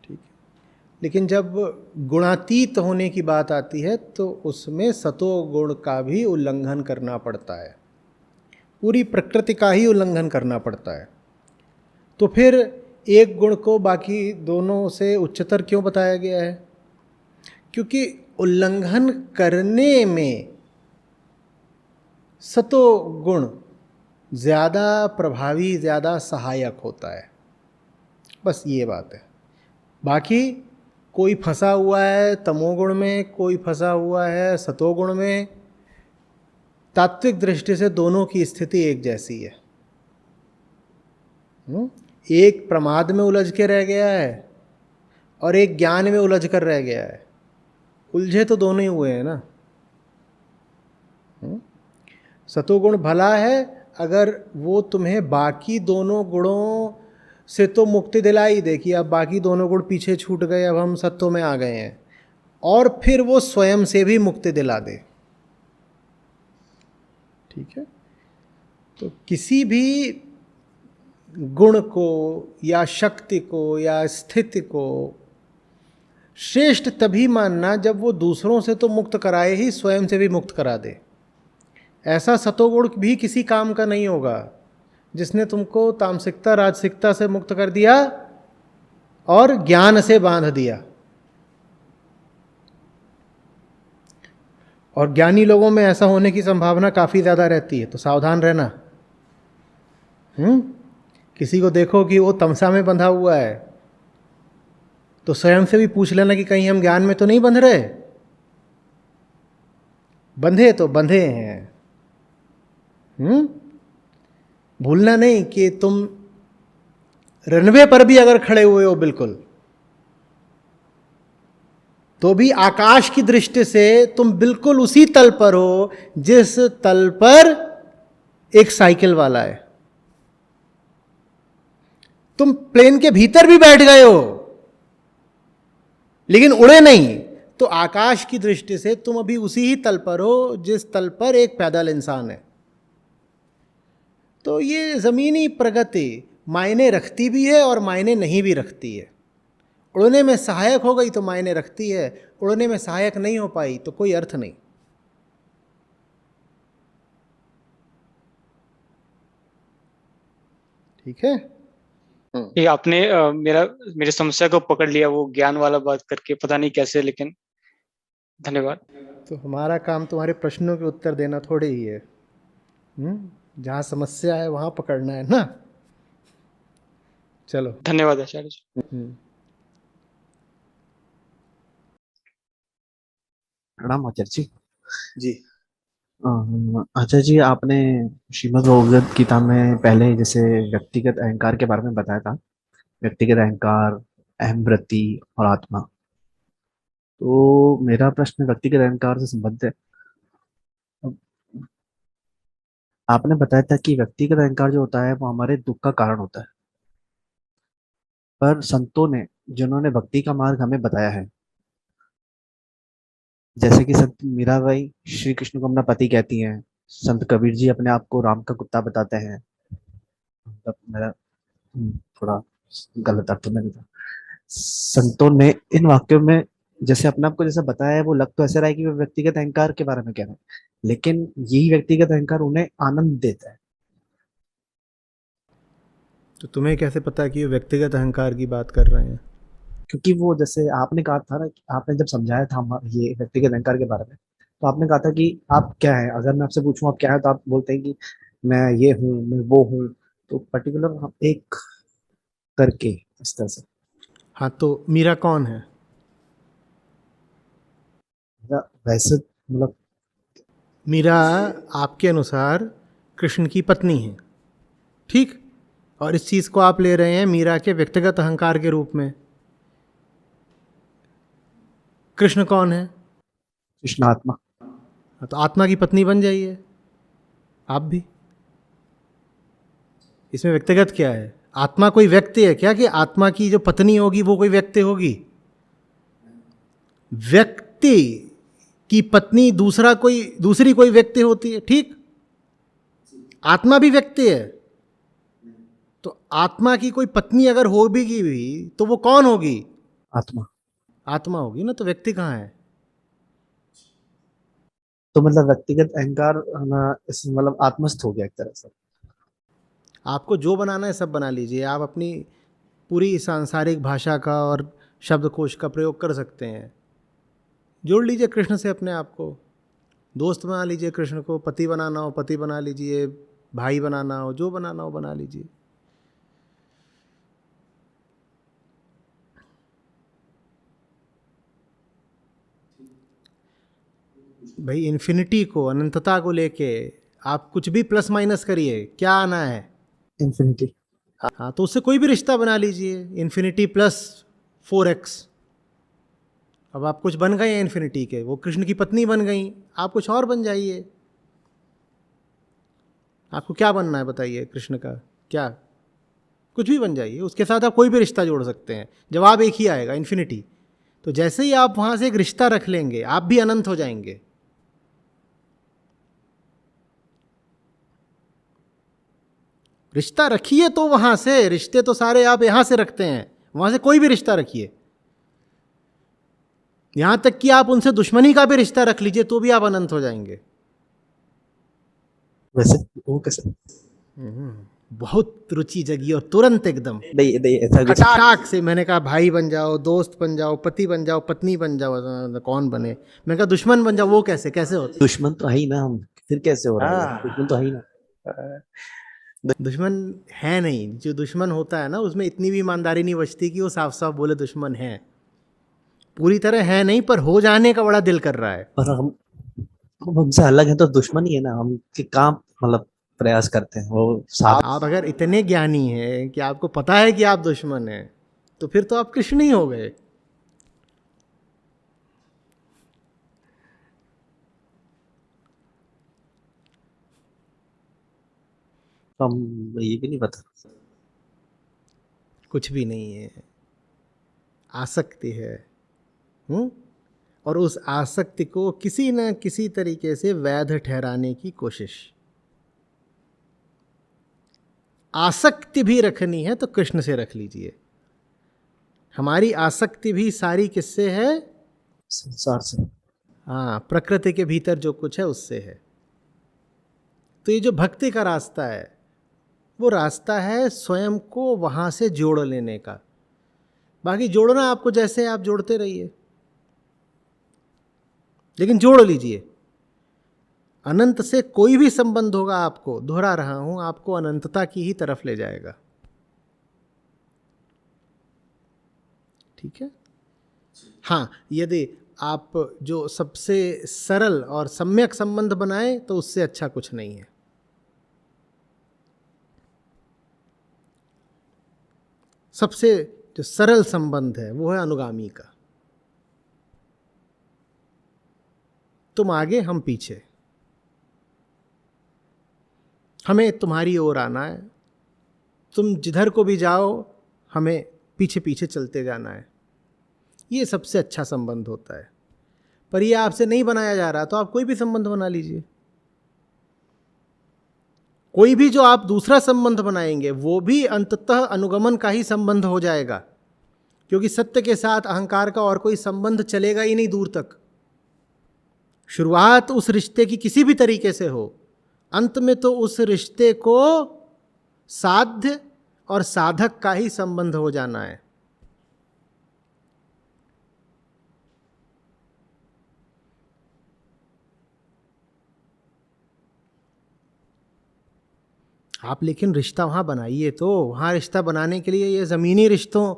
ठीक है। लेकिन जब गुणातीत होने की बात आती है तो उसमें सतो गुण का भी उल्लंघन करना पड़ता है, पूरी प्रकृति का ही उल्लंघन करना पड़ता है। तो फिर एक गुण को बाकी दोनों से उच्चतर क्यों बताया गया है? क्योंकि उल्लंघन करने में सतो गुण ज़्यादा प्रभावी, ज़्यादा सहायक होता है, बस ये बात है। बाकी कोई फंसा हुआ है तमोगुण में, कोई फंसा हुआ है सतोगुण में, तात्विक दृष्टि से दोनों की स्थिति एक जैसी है। एक प्रमाद में उलझ के रह गया है और एक ज्ञान में उलझ कर रह गया है। उलझे तो दोनों ही हुए हैं ना। सतोगुण भला है अगर वो तुम्हें बाकी दोनों गुणों से तो मुक्ति दिलाई दे कि अब बाकी दोनों गुण पीछे छूट गए, अब हम सत्व में आ गए हैं, और फिर वो स्वयं से भी मुक्ति दिला दे, ठीक है। तो किसी भी गुण को या शक्ति को या स्थिति को श्रेष्ठ तभी मानना जब वो दूसरों से तो मुक्त कराए ही, स्वयं से भी मुक्त करा दे। ऐसा सतोगुण भी किसी काम का नहीं होगा जिसने तुमको तामसिकता राजसिकता से मुक्त कर दिया और ज्ञान से बांध दिया। और ज्ञानी लोगों में ऐसा होने की संभावना काफ़ी ज़्यादा रहती है, तो सावधान रहना। किसी को देखो कि वो तमसा में बंधा हुआ है तो स्वयं से भी पूछ लेना कि कहीं हम ज्ञान में तो नहीं बंध रहे। बंधे तो बंधे हैं। भूलना नहीं कि तुम रनवे पर भी अगर खड़े हुए हो बिल्कुल, तो भी आकाश की दृष्टि से तुम बिल्कुल उसी तल पर हो जिस तल पर एक साइकिल वाला है। तुम प्लेन के भीतर भी बैठ गए हो लेकिन उड़े नहीं, तो आकाश की दृष्टि से तुम अभी उसी ही तल पर हो जिस तल पर एक पैदल इंसान है। तो ये ज़मीनी प्रगति मायने रखती भी है और मायने नहीं भी रखती है। उड़ने में सहायक हो गई तो मायने रखती है, उड़ने में सहायक नहीं हो पाई तो कोई अर्थ नहीं। ठीक है। ये आपने मेरे समस्या को पकड़ लिया, वो ज्ञान वाला बात करके, पता नहीं कैसे, लेकिन धन्यवाद। तो हमारा काम तुम्हारे प्रश्नों के उत्तर देना थोड़े ही है। जहाँ समस्या है वहाँ पकड़ना है ना। चलो, धन्यवाद आचार्य जी। प्रणाम आचार्य जी। जी। आचार्य जी, आपने श्रीमद् भगवद गीता में पहले जैसे व्यक्तिगत अहंकार के बारे में बताया था, व्यक्तिगत अहंकार, अहमवृत्ति और आत्मा। तो मेरा प्रश्न व्यक्तिगत अहंकार से संबंधित है। आपने बताया था कि व्यक्तिगत अहंकार जो होता है वो हमारे दुख का कारण होता है, पर संतों ने, जिन्होंने भक्ति का मार्ग हमें बताया है, जैसे कि संत मीराबाई श्री कृष्ण को अपना पति कहती हैं, संत कबीर जी अपने आप को राम का कुत्ता बताते हैं। मतलब मेरा थोड़ा गलत अर्थ में नहीं था। संतों ने इन वाक्यों में जैसे अपने आप को जैसा बताया है, वो लग तो ऐसा रहा है कि वे व्यक्तिगत अहंकार के बारे में कह रहे हैं, लेकिन यही व्यक्तिगत अहंकार उन्हें आनंद देता है। तो तुम्हें कैसे पता कि ये व्यक्तिगत अहंकार की बात कर रहे हैं? क्योंकि वो जैसे आपने कहा था ना, आपने जब समझाया था ये व्यक्तिगत अहंकार के बारे में, तो आपने कहा था कि आप क्या है, अगर मैं आपसे पूछूं आप क्या है, तो आप बोलते हैं कि मैं ये हूँ, मैं वो हूँ। तो पर्टिकुलर हम एक करके इस तरह से। हाँ, तो मीरा कौन है? वैसे मतलब मीरा आपके अनुसार कृष्ण की पत्नी है, ठीक? और इस चीज़ को आप ले रहे हैं मीरा के व्यक्तिगत अहंकार के रूप में। कृष्ण कौन है? कृष्ण आत्मा। तो आत्मा की पत्नी बन जाइए आप भी। इसमें व्यक्तिगत क्या है? आत्मा कोई व्यक्ति है क्या कि आत्मा की जो पत्नी होगी वो कोई व्यक्ति होगी? व्यक्ति की पत्नी दूसरी कोई व्यक्ति होती है, ठीक? आत्मा भी व्यक्ति है। तो आत्मा की कोई पत्नी अगर होगी भी तो वो कौन होगी? आत्मा। आत्मा होगी ना, तो व्यक्ति कहाँ है? तो मतलब व्यक्तिगत अहंकार मतलब आत्मस्थ हो गया एक तरह से। आपको जो बनाना है सब बना लीजिए। आप अपनी पूरी सांसारिक भाषा का और शब्दकोश का प्रयोग कर सकते हैं। जोड़ लीजिए कृष्ण से अपने आप को, दोस्त बना लीजिए कृष्ण को, पति बनाना हो पति बना लीजिए, भाई बनाना हो, जो बनाना हो बना लीजिए। भाई इन्फिनिटी को, अनंतता को लेके आप कुछ भी प्लस माइनस करिए, क्या आना है? इन्फिनिटी। हाँ, तो उससे कोई भी रिश्ता बना लीजिए। Infinity plus 4x। अब आप कुछ बन गए हैं इन्फिनिटी के, वो कृष्ण की पत्नी बन गई, आप कुछ और बन जाइए। आपको क्या बनना है बताइए? कृष्ण का क्या? कुछ भी बन जाइए, उसके साथ आप कोई भी रिश्ता जोड़ सकते हैं, जवाब एक ही आएगा, इन्फिनिटी। तो जैसे ही आप वहाँ से एक रिश्ता रख लेंगे आप भी अनंत हो जाएंगे। रिश्ता रखिए तो वहाँ से, रिश्ते तो सारे आप यहाँ से रखते हैं, वहाँ से कोई भी रिश्ता रखिए। यहां तक कि आप उनसे दुश्मनी का भी रिश्ता रख लीजिए तो भी आप अनंत हो जाएंगे। वैसे वो कैसे? बहुत रुचि जगी और तुरंत एकदम नहीं नहीं, ऐसा कुछ खटाक से मैंने कहा भाई बन जाओ, दोस्त बन जाओ, पति बन जाओ, पत्नी बन जाओ। कौन बने? मैं कहा दुश्मन बन जाओ। वो कैसे कैसे होता? दुश्मन तो है ही ना हम, फिर कैसे हो रहा है? हाँ। दुश्मन तो है ही ना। दुश्मन है नहीं। जो दुश्मन होता है ना उसमें इतनी भी ईमानदारी नहीं बचती कि वो साफ साफ बोले दुश्मन है। पूरी तरह है नहीं, पर हो जाने का बड़ा दिल कर रहा है। पर हम हमसे अलग है तो दुश्मन ही है ना। हम कि काम मतलब प्रयास करते हैं वो साथ। आप अगर इतने ज्ञानी हैं कि आपको पता है कि आप दुश्मन हैं, तो फिर तो आप कृष्ण ही हो गए। हम ये भी नहीं पता। कुछ भी नहीं है, आसक्ति है। और उस आसक्ति को किसी न किसी तरीके से वैध ठहराने की कोशिश। आसक्ति भी रखनी है तो कृष्ण से रख लीजिए। हमारी आसक्ति भी सारी किससे है? संसार से। हाँ, प्रकृति के भीतर जो कुछ है उससे है। तो ये जो भक्ति का रास्ता है वो रास्ता है स्वयं को वहां से जोड़ लेने का। बाकी जोड़ना आपको जैसे आप जोड़ते रहिए, लेकिन जोड़ लीजिए। अनंत से कोई भी संबंध होगा आपको, दोहरा रहा हूं, आपको अनंतता की ही तरफ ले जाएगा। ठीक है? हाँ, यदि आप जो सबसे सरल और सम्यक संबंध बनाए तो उससे अच्छा कुछ नहीं है। सबसे जो सरल संबंध है वो है अनुगामी का। तुम आगे हम पीछे, हमें तुम्हारी ओर आना है, तुम जिधर को भी जाओ हमें पीछे पीछे चलते जाना है। ये सबसे अच्छा संबंध होता है। पर ये आपसे नहीं बनाया जा रहा तो आप कोई भी संबंध बना लीजिए। कोई भी जो आप दूसरा संबंध बनाएंगे वो भी अंततः अनुगमन का ही संबंध हो जाएगा, क्योंकि सत्य के साथ अहंकार का और कोई संबंध चलेगा ही नहीं दूर तक। शुरुआत उस रिश्ते की किसी भी तरीके से हो, अंत में तो उस रिश्ते को साध्य और साधक का ही संबंध हो जाना है। आप लेकिन रिश्ता वहां बनाइए, तो वहां रिश्ता बनाने के लिए ये जमीनी रिश्तों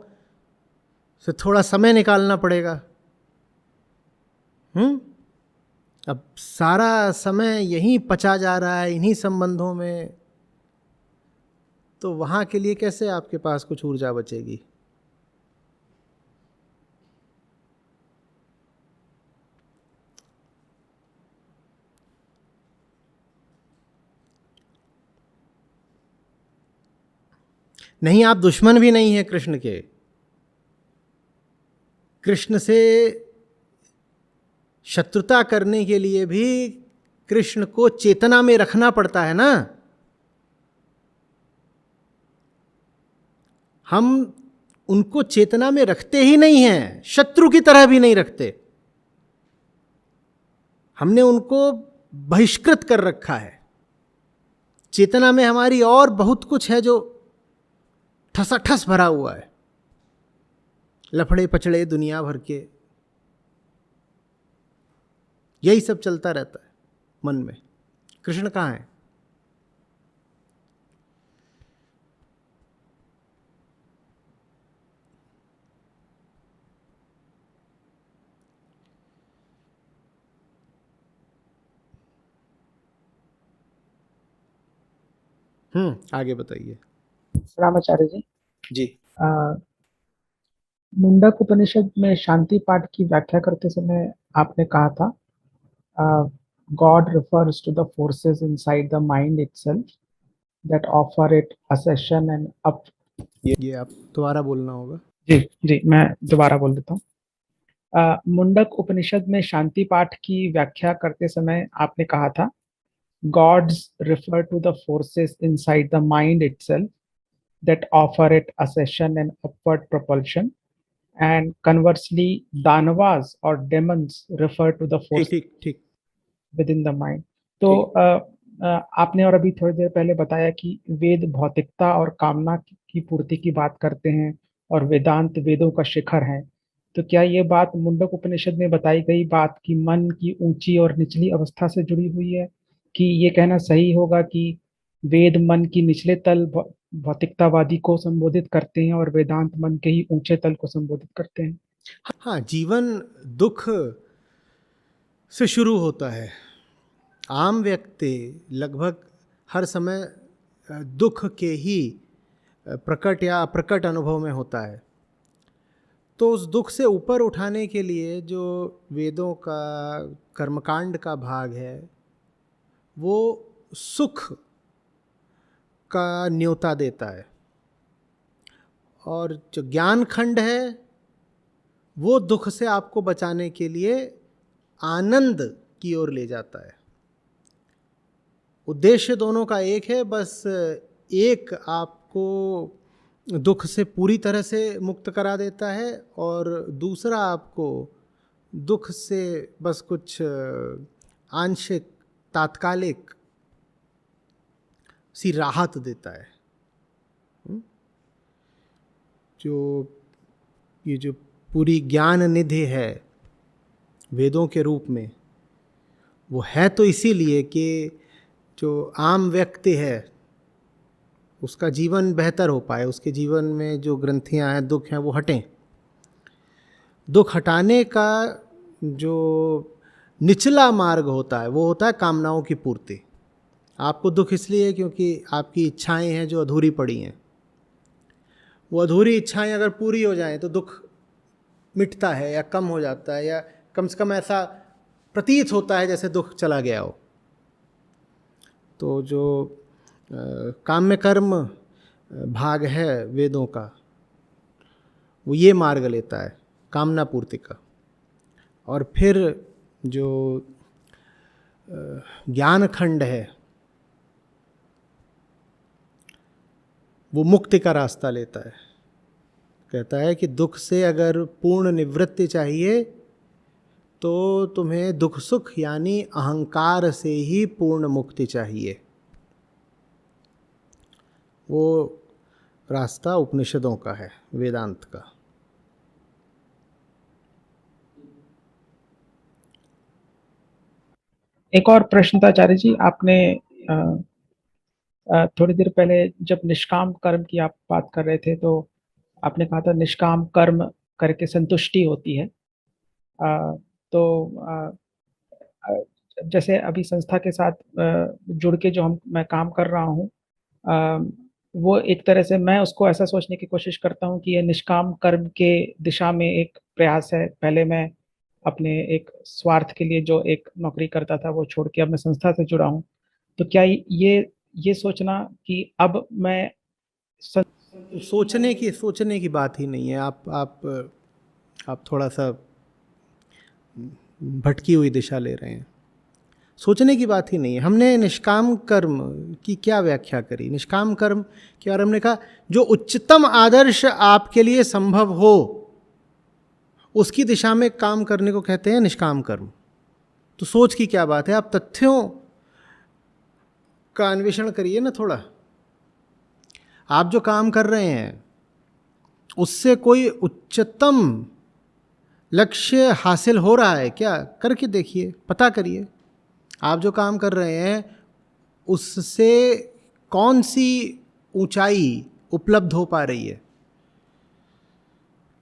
से थोड़ा समय निकालना पड़ेगा। अब सारा समय यहीं पचा जा रहा है इन्हीं संबंधों में, तो वहां के लिए कैसे आपके पास कुछ ऊर्जा बचेगी? नहीं, आप दुश्मन भी नहीं है कृष्ण के। कृष्ण से शत्रुता करने के लिए भी कृष्ण को चेतना में रखना पड़ता है ना। हम उनको चेतना में रखते ही नहीं हैं, शत्रु की तरह भी नहीं रखते। हमने उनको बहिष्कृत कर रखा है। चेतना में हमारी और बहुत कुछ है जो ठसाठस भरा हुआ है, लफड़े पचड़े दुनिया भर के, यही सब चलता रहता है मन में। कृष्ण कहाँ है? आगे बताइए। रामाचार्य जी, जी। मुंडक उपनिषद में शांति पाठ की व्याख्या करते समय आपने कहा था, God refers to the forces inside the mind itself that offer it accession and up. ये आप दोबारा बोलना होगा। जी जी, मैं दोबारा बोल देता हूँ। मुंडक उपनिषद में शांति पाठ की व्याख्या करते समय आपने कहा था, gods refer to the forces inside the mind itself that offer it accession and upward propulsion. and conversely danavas or demons refer to the force ठीक ठीक ठीक within the mind. तो आपने और अभी थोड़ी देर पहले बताया कि वेद भौतिकता और कामना की पूर्ति की बात करते हैं और वेदांत वेदों का शिखर है। तो क्या ये बात मुंडक उपनिषद में बताई गई बात की मन की ऊंची और निचली अवस्था से जुड़ी हुई है, कि ये कहना सही होगा कि वेद मन की निचले तल भौतिकतावादी को संबोधित करते हैं और वेदांत मन के ही ऊंचे तल को संबोधित करते हैं? हाँ, जीवन दुख से शुरू होता है। आम व्यक्ति लगभग हर समय दुख के ही प्रकट या अप्रकट अनुभव में होता है। तो उस दुख से ऊपर उठाने के लिए जो वेदों का कर्मकांड का भाग है वो सुख का न्योता देता है, और जो ज्ञान खंड है वो दुख से आपको बचाने के लिए आनंद की ओर ले जाता है। उद्देश्य दोनों का एक है, बस एक आपको दुख से पूरी तरह से मुक्त करा देता है और दूसरा आपको दुख से बस कुछ आंशिक तात्कालिक सी राहत देता है। ये जो पूरी ज्ञान निधि है वेदों के रूप में, वो है तो इसीलिए कि जो आम व्यक्ति है उसका जीवन बेहतर हो पाए, उसके जीवन में जो ग्रंथियां हैं, दुख हैं, वो हटें। दुख हटाने का जो निचला मार्ग होता है वो होता है कामनाओं की पूर्ति। आपको दुख इसलिए क्योंकि आपकी इच्छाएं हैं जो अधूरी पड़ी हैं। वो अधूरी इच्छाएं अगर पूरी हो जाएं तो दुख मिटता है या कम हो जाता है, या कम से कम ऐसा प्रतीत होता है जैसे दुख चला गया हो। तो जो काम्य कर्म भाग है वेदों का, वो ये मार्ग लेता है कामना पूर्ति का। और फिर जो ज्ञान खंड है वो मुक्ति का रास्ता लेता है। कहता है कि दुख से अगर पूर्ण निवृत्ति चाहिए तो तुम्हें दुख सुख यानी अहंकार से ही पूर्ण मुक्ति चाहिए। वो रास्ता उपनिषदों का है, वेदांत का। एक और प्रश्न था आचार्य जी, आपने थोड़ी देर पहले जब निष्काम कर्म की आप बात कर रहे थे तो आपने कहा था निष्काम कर्म करके संतुष्टि होती है। तो जैसे अभी संस्था के साथ जुड़ के जो मैं काम कर रहा हूँ, वो एक तरह से मैं उसको ऐसा सोचने की कोशिश करता हूँ कि ये निष्काम कर्म के दिशा में एक प्रयास है। पहले मैं अपने एक स्वार्थ के लिए जो एक नौकरी करता था वो छोड़ के अब मैं संस्था से जुड़ा हूँ। तो क्या ये सोचना कि अब मैं सोचने की बात ही नहीं है। आप थोड़ा सा भटकी हुई दिशा ले रहे हैं। सोचने की बात ही नहीं है। हमने निष्काम कर्म की क्या व्याख्या करी? निष्काम कर्म के बारे में हमने कहा जो उच्चतम आदर्श आपके लिए संभव हो उसकी दिशा में काम करने को कहते हैं निष्काम कर्म। तो सोच की क्या बात है? आप तथ्यों का अन्वेषण करिए ना थोड़ा। आप जो काम कर रहे हैं उससे कोई उच्चतम लक्ष्य हासिल हो रहा है क्या? करके देखिए, पता करिए। आप जो काम कर रहे हैं उससे कौन सी ऊंचाई उपलब्ध हो पा रही है,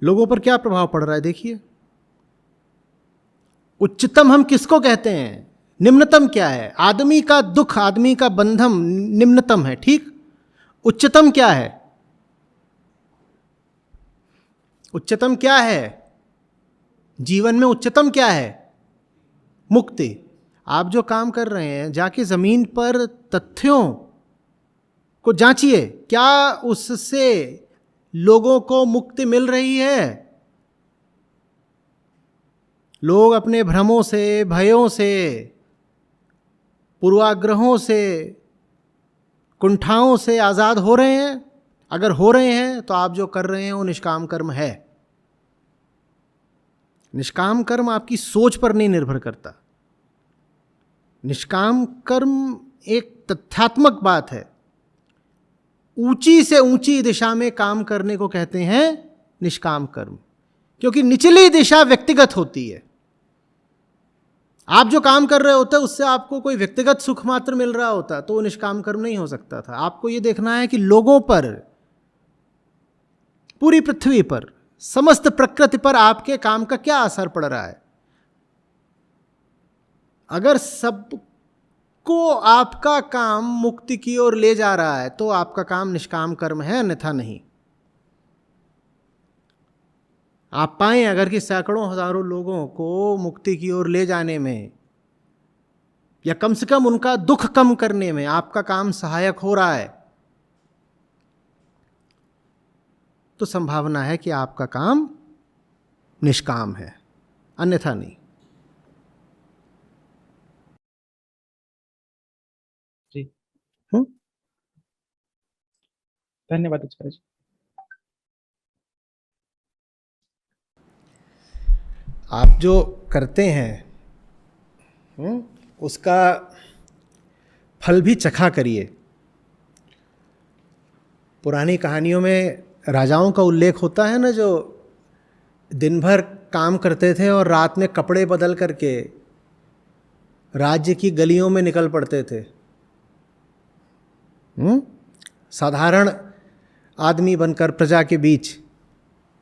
लोगों पर क्या प्रभाव पड़ रहा है, देखिए। उच्चतम हम किसको कहते हैं? निम्नतम क्या है? आदमी का दुख, आदमी का बंधन निम्नतम है, ठीक। उच्चतम क्या है? उच्चतम क्या है जीवन में? उच्चतम क्या है? मुक्ति। आप जो काम कर रहे हैं जाके जमीन पर तथ्यों को जांचिए, क्या उससे लोगों को मुक्ति मिल रही है? लोग अपने भ्रमों से, भयों से, पूर्वाग्रहों से, कुंठाओं से आज़ाद हो रहे हैं? अगर हो रहे हैं तो आप जो कर रहे हैं वो निष्काम कर्म है। निष्काम कर्म आपकी सोच पर नहीं निर्भर करता। निष्काम कर्म एक तथ्यात्मक बात है। ऊंची से ऊंची दिशा में काम करने को कहते हैं निष्काम कर्म, क्योंकि निचली दिशा व्यक्तिगत होती है। आप जो काम कर रहे होते उससे आपको कोई व्यक्तिगत सुख मात्र मिल रहा होता तो वो निष्काम कर्म नहीं हो सकता था। आपको ये देखना है कि लोगों पर, पूरी पृथ्वी पर, समस्त प्रकृति पर आपके काम का क्या असर पड़ रहा है। अगर सबको आपका काम मुक्ति की ओर ले जा रहा है तो आपका काम निष्काम कर्म है, अन्यथा नहीं। आप पाएं अगर कि सैकड़ों हजारों लोगों को मुक्ति की ओर ले जाने में या कम से कम उनका दुख कम करने में आपका काम सहायक हो रहा है, तो संभावना है कि आपका काम निष्काम है, अन्यथा नहीं। जी, धन्यवाद आचार्य जी। आप जो करते हैं उसका फल भी चखा करिए। पुरानी कहानियों में राजाओं का उल्लेख होता है ना, जो दिन भर काम करते थे और रात में कपड़े बदल करके राज्य की गलियों में निकल पड़ते थे। साधारण आदमी बनकर प्रजा के बीच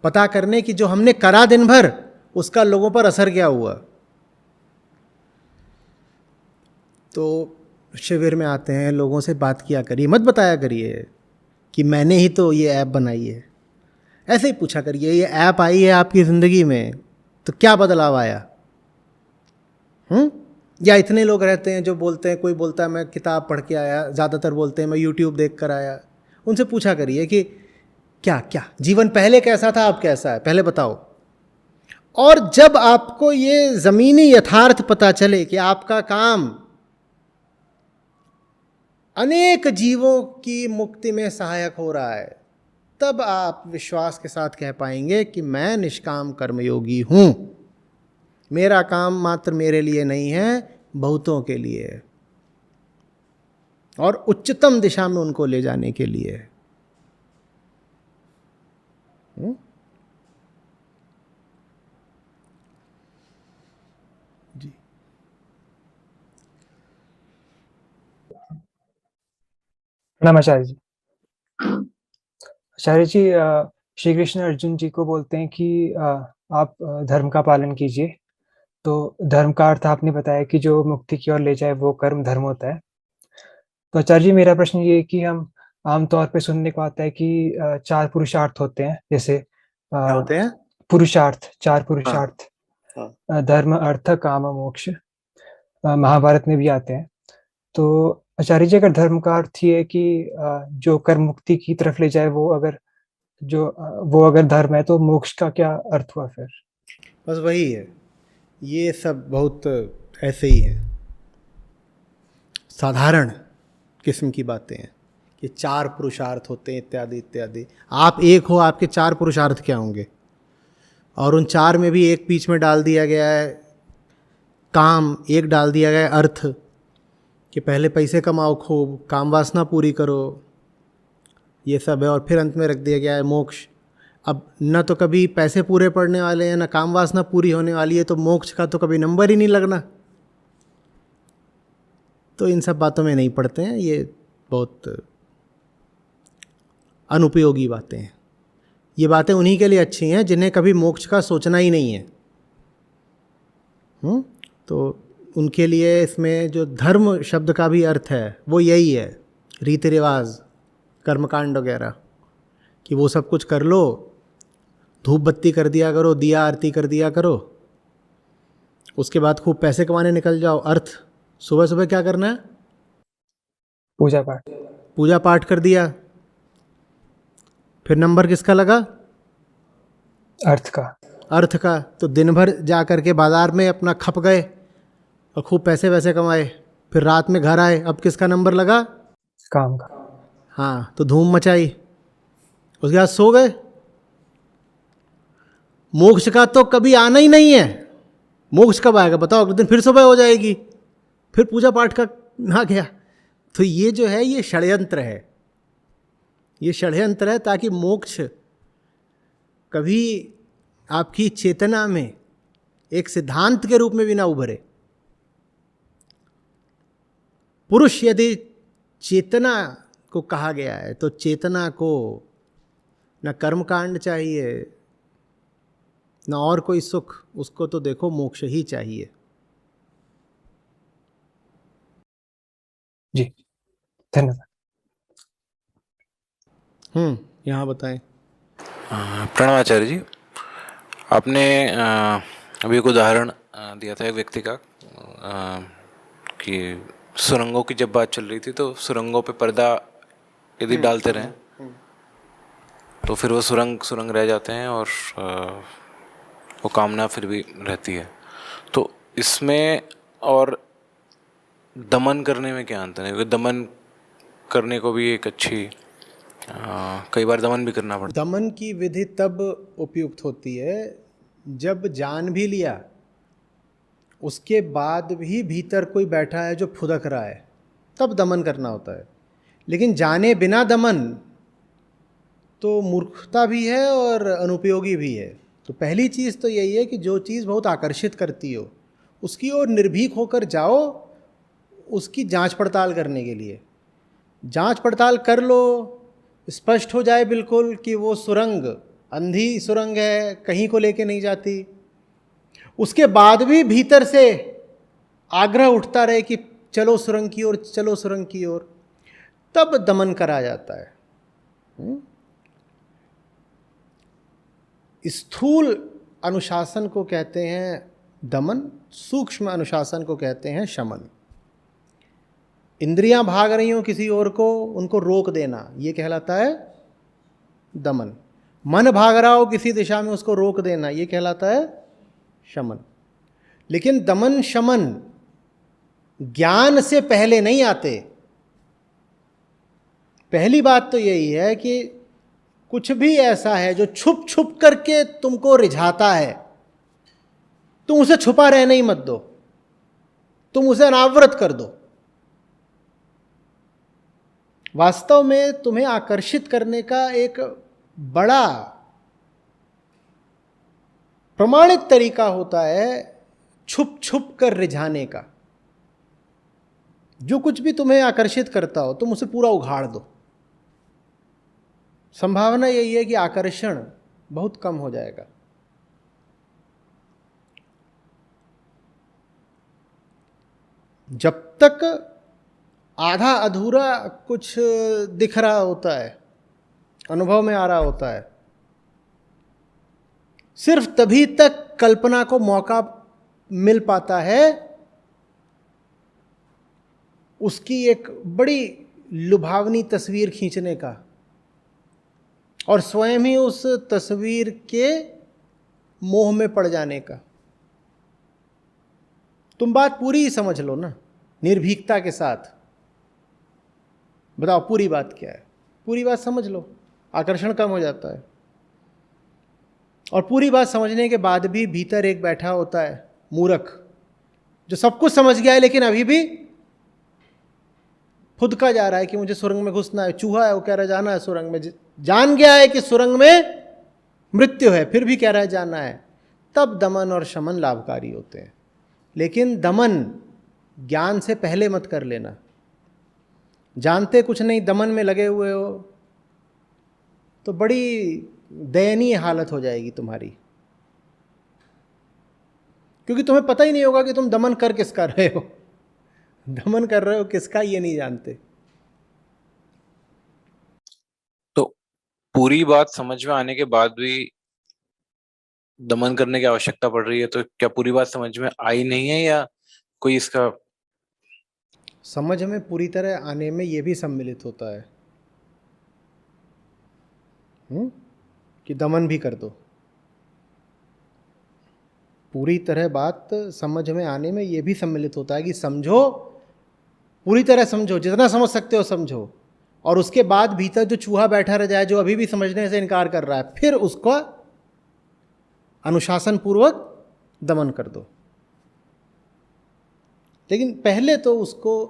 पता करने की जो हमने करा दिन भर उसका लोगों पर असर क्या हुआ। तो शिविर में आते हैं, लोगों से बात किया करिए, मत बताया करिए कि मैंने ही तो ये ऐप बनाई है। ऐसे ही पूछा करिए, ये ऐप आई है आपकी ज़िंदगी में तो क्या बदलाव आया। या इतने लोग रहते हैं जो बोलते हैं, कोई बोलता है मैं किताब पढ़ के आया, ज़्यादातर बोलते हैं मैं यूट्यूब देख कर आया। उनसे पूछा करिए कि क्या क्या जीवन पहले कैसा था, अब कैसा है, पहले बताओ। और जब आपको ये ज़मीनी यथार्थ पता चले कि आपका काम अनेक जीवों की मुक्ति में सहायक हो रहा है, तब आप विश्वास के साथ कह पाएंगे कि मैं निष्काम कर्मयोगी हूँ। मेरा काम मात्र मेरे लिए नहीं है, बहुतों के लिए है और उच्चतम दिशा में उनको ले जाने के लिए है। जी, प्रणाम आचार्य जी। आचार्य जी, श्री कृष्ण अर्जुन जी को बोलते हैं कि आप धर्म का पालन कीजिए। तो धर्म का अर्थ आपने बताया कि जो मुक्ति की ओर ले जाए वो कर्म धर्म होता है। तो आचार्य जी, मेरा प्रश्न ये है कि हम आमतौर पे सुनने को आता है कि 4 पुरुषार्थ होते हैं, जैसे क्या होते हैं? पुरुषार्थ, 4 पुरुषार्थ, धर्म, अर्थ, काम, मोक्ष, महाभारत में भी आते हैं। तो आचार्य जी, अगर धर्म का अर्थ ये है कि जो कर्म मुक्ति की तरफ ले जाए वो अगर धर्म है, तो मोक्ष का क्या अर्थ हुआ फिर? बस वही है, ये सब बहुत ऐसे ही है, साधारण किस्म की बातें हैं कि 4 पुरुषार्थ होते हैं इत्यादि इत्यादि। आप एक हो, आपके 4 पुरुषार्थ क्या होंगे? और उन 4 में भी एक बीच में डाल दिया गया है काम, एक डाल दिया गया है अर्थ कि पहले पैसे कमाओ खूब, काम वासना पूरी करो, ये सब है। और फिर अंत में रख दिया गया है मोक्ष। अब न तो कभी पैसे पूरे पड़ने वाले हैं, न काम वासना पूरी होने वाली है, तो मोक्ष का तो कभी नंबर ही नहीं लगना। तो इन सब बातों में नहीं पड़ते हैं, ये बहुत अनुपयोगी बातें हैं। ये बातें उन्हीं के लिए अच्छी हैं जिन्हें कभी मोक्ष का सोचना ही नहीं है। तो उनके लिए इसमें जो धर्म शब्द का भी अर्थ है वो यही है, रीति रिवाज, कर्मकांड वगैरह, कि वो सब कुछ कर लो, धूप बत्ती कर दिया करो, दिया आरती कर दिया करो, उसके बाद खूब पैसे कमाने निकल जाओ। अर्थ सुबह सुबह क्या करना है? पूजा पाठ। पूजा पाठ कर दिया, फिर नंबर किसका लगा? अर्थ का। अर्थ का। तो दिन भर जा कर के बाजार में अपना खप गए और खूब पैसे वैसे कमाए, फिर रात में घर आए, अब किसका नंबर लगा? काम का। हाँ, तो धूम मचाई, उसके बाद सो गए। मोक्ष का तो कभी आना ही नहीं है। मोक्ष कब आएगा बताओ? अगले दिन फिर सुबह हो जाएगी, फिर पूजा पाठ का आ गया। तो ये जो है ये षड्यंत्र है, ये षड्यंत्र है ताकि मोक्ष कभी आपकी चेतना में एक सिद्धांत के रूप में भी ना उभरे। पुरुष यदि चेतना को कहा गया है तो चेतना को न कर्मकांड चाहिए न और कोई सुख, उसको तो देखो मोक्ष ही चाहिए। जी धन्यवाद। यहाँ बताएं। प्रणव आचार्य जी, आपने अभी एक उदाहरण दिया था एक व्यक्ति का कि सुरंगों की जब बात चल रही थी तो सुरंगों पे पर्दा यदि डालते रहें तो फिर वो सुरंग रह जाते हैं और वो कामना फिर भी रहती है। तो इसमें और दमन करने में क्या अंतर है? क्योंकि दमन करने को भी एक अच्छी कई बार दमन भी करना पड़ता है। दमन की विधि तब उपयुक्त होती है जब जान भी लिया, उसके बाद भी भीतर कोई बैठा है जो फुदक रहा है, तब दमन करना होता है। लेकिन जाने बिना दमन तो मूर्खता भी है और अनुपयोगी भी है। तो पहली चीज़ तो यही है कि जो चीज़ बहुत आकर्षित करती हो उसकी ओर निर्भीक होकर जाओ, उसकी जांच पड़ताल करने के लिए। जांच पड़ताल कर लो, स्पष्ट हो जाए बिल्कुल कि वो सुरंग अंधी सुरंग है, कहीं को लेके नहीं जाती। उसके बाद भी भीतर से आग्रह उठता रहे कि चलो सुरंग की ओर, चलो सुरंग की ओर, तब दमन करा जाता है। स्थूल अनुशासन को कहते हैं दमन, सूक्ष्म अनुशासन को कहते हैं शमन। इंद्रियां भाग रही हों किसी ओर को, उनको रोक देना, ये कहलाता है दमन। मन भाग रहा हो किसी दिशा में, उसको रोक देना, ये कहलाता है शमन। लेकिन दमन शमन ज्ञान से पहले नहीं आते। पहली बात तो यही है कि कुछ भी ऐसा है जो छुप छुप करके तुमको रिझाता है, तुम उसे छुपा रहने ही मत दो, तुम उसे अनावृत कर दो। वास्तव में तुम्हें आकर्षित करने का एक बड़ा प्रमाणित तरीका होता है छुप छुप कर रिझाने का। जो कुछ भी तुम्हें आकर्षित करता हो तुम उसे पूरा उघाड़ दो। संभावना यही है कि आकर्षण बहुत कम हो जाएगा। जब तक आधा अधूरा कुछ दिख रहा होता है, अनुभव में आ रहा होता है, सिर्फ तभी तक कल्पना को मौका मिल पाता है उसकी एक बड़ी लुभावनी तस्वीर खींचने का और स्वयं ही उस तस्वीर के मोह में पड़ जाने का। तुम बात पूरी समझ लो ना, निर्भीकता के साथ बताओ पूरी बात क्या है। पूरी बात समझ लो, आकर्षण कम हो जाता है। और पूरी बात समझने के बाद भी भीतर एक बैठा होता है मूर्ख, जो सब कुछ समझ गया है लेकिन अभी भी फुदका जा रहा है कि मुझे सुरंग में घुसना है। चूहा है, वो कह रहा है जाना है सुरंग में, जान गया है कि सुरंग में मृत्यु है, फिर भी कह रहा है जाना है। तब दमन और शमन लाभकारी होते हैं। लेकिन दमन ज्ञान से पहले मत कर लेना। जानते कुछ नहीं दमन में लगे हुए हो तो बड़ी दयनीय हालत हो जाएगी तुम्हारी, क्योंकि तुम्हें पता ही नहीं होगा कि तुम दमन कर किसका रहे हो। दमन कर रहे हो किसका ये नहीं जानते। तो पूरी बात समझ में आने के बाद भी दमन करने की आवश्यकता पड़ रही है, तो क्या पूरी बात समझ में आई नहीं है या कोई इसका? समझ में पूरी तरह आने में ये भी सम्मिलित होता है कि दमन भी कर दो। पूरी तरह बात समझ में आने में ये भी सम्मिलित होता है कि समझो, पूरी तरह समझो, जितना समझ सकते हो समझो, और उसके बाद भीतर जो चूहा बैठा रह जाए, जो अभी भी समझने से इनकार कर रहा है, फिर उसका अनुशासन पूर्वक दमन कर दो। लेकिन पहले तो उसको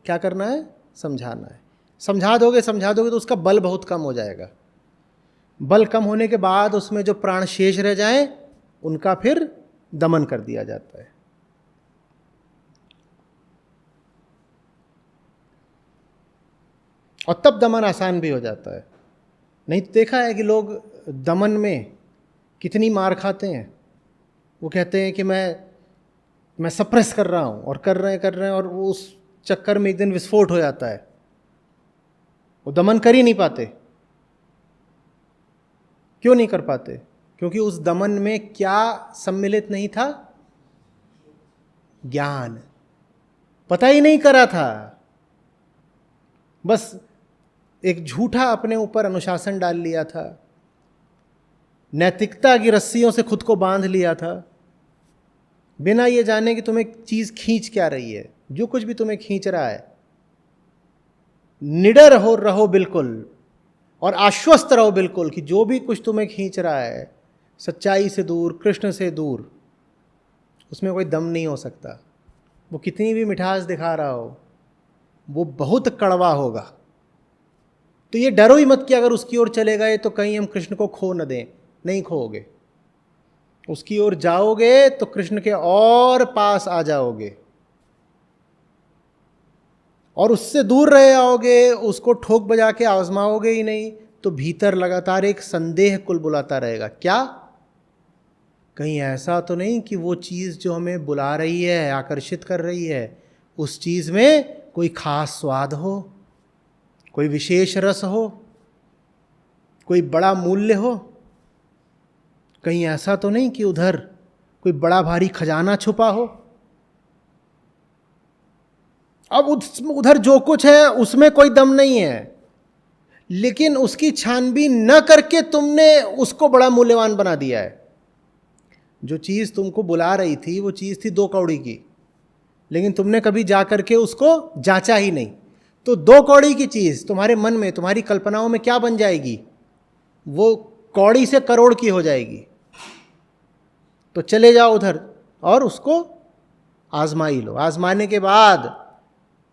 क्या करना है, समझाना है। समझा दोगे तो उसका बल बहुत कम हो जाएगा। बल कम होने के बाद उसमें जो प्राण शेष रह जाएं उनका फिर दमन कर दिया जाता है। और तब दमन आसान भी हो जाता है। नहीं तो देखा है कि लोग दमन में कितनी मार खाते हैं। वो कहते हैं कि मैं सप्रेस कर रहा हूँ, और कर रहे हैं और वो उस चक्कर में एक दिन विस्फोट हो जाता है। वो दमन कर ही नहीं पाते। क्यों नहीं कर पाते? क्योंकि उस दमन में क्या सम्मिलित नहीं था? ज्ञान। पता ही नहीं करा था, बस एक झूठा अपने ऊपर अनुशासन डाल लिया था, नैतिकता की रस्सियों से खुद को बांध लिया था, बिना ये जाने कि तुम्हें चीज खींच क्या रही है। जो कुछ भी तुम्हें खींच रहा है, निडर हो रहो बिल्कुल, और आश्वस्त रहो बिल्कुल कि जो भी कुछ तुम्हें खींच रहा है सच्चाई से दूर, कृष्ण से दूर, उसमें कोई दम नहीं हो सकता। वो कितनी भी मिठास दिखा रहा हो, वो बहुत कड़वा होगा। तो ये डरो ही मत कि अगर उसकी ओर चले गए तो कहीं हम कृष्ण को खो न दें। नहीं खोओगे। उसकी ओर जाओगे तो कृष्ण के और पास आ जाओगे, और उससे दूर रह आओगे, उसको ठोक बजा के आजमाओगे ही नहीं, तो भीतर लगातार एक संदेह कुल बुलाता रहेगा। क्या कहीं ऐसा तो नहीं कि वो चीज़ जो हमें बुला रही है, आकर्षित कर रही है, उस चीज़ में कोई खास स्वाद हो, कोई विशेष रस हो, कोई बड़ा मूल्य हो? कहीं ऐसा तो नहीं कि उधर कोई बड़ा भारी खजाना छुपा हो? अब उधर जो कुछ है उसमें कोई दम नहीं है, लेकिन उसकी छानबीन न करके तुमने उसको बड़ा मूल्यवान बना दिया है। जो चीज़ तुमको बुला रही थी वो चीज़ थी 2 कौड़ी की, लेकिन तुमने कभी जा करके उसको जांचा ही नहीं। तो 2 कौड़ी की चीज़ तुम्हारे मन में, तुम्हारी कल्पनाओं में क्या बन जाएगी? वो कौड़ी से करोड़ की हो जाएगी। तो चले जाओ उधर और उसको आजमा ही लो। आजमाने के बाद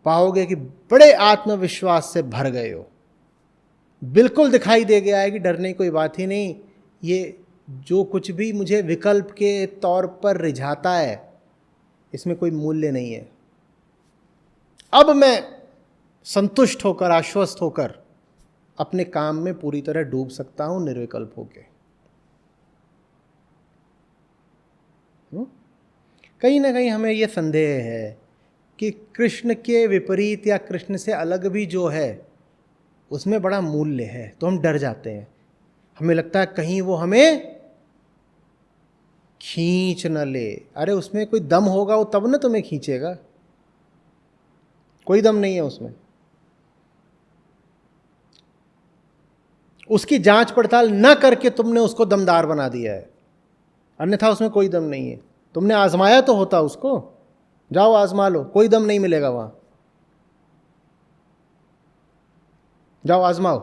पाओगे कि बड़े आत्मविश्वास से भर गए हो। बिल्कुल दिखाई दे गया है कि डरने की कोई बात ही नहीं। ये जो कुछ भी मुझे विकल्प के तौर पर रिझाता है, इसमें कोई मूल्य नहीं है। अब मैं संतुष्ट होकर, आश्वस्त होकर अपने काम में पूरी तरह डूब सकता हूं, निर्विकल्प होकर। कहीं ना कहीं हमें यह संदेह है कि कृष्ण के विपरीत या कृष्ण से अलग भी जो है उसमें बड़ा मूल्य है, तो हम डर जाते हैं। हमें लगता है कहीं वो हमें खींच न ले। अरे उसमें कोई दम होगा वो तब ना तुम्हें खींचेगा, कोई दम नहीं है उसमें। उसकी जांच पड़ताल न करके तुमने उसको दमदार बना दिया है, अन्यथा उसमें कोई दम नहीं है। तुमने आजमाया तो होता उसको, जाओ आजमा लो, कोई दम नहीं मिलेगा वहां। जाओ आजमाओ।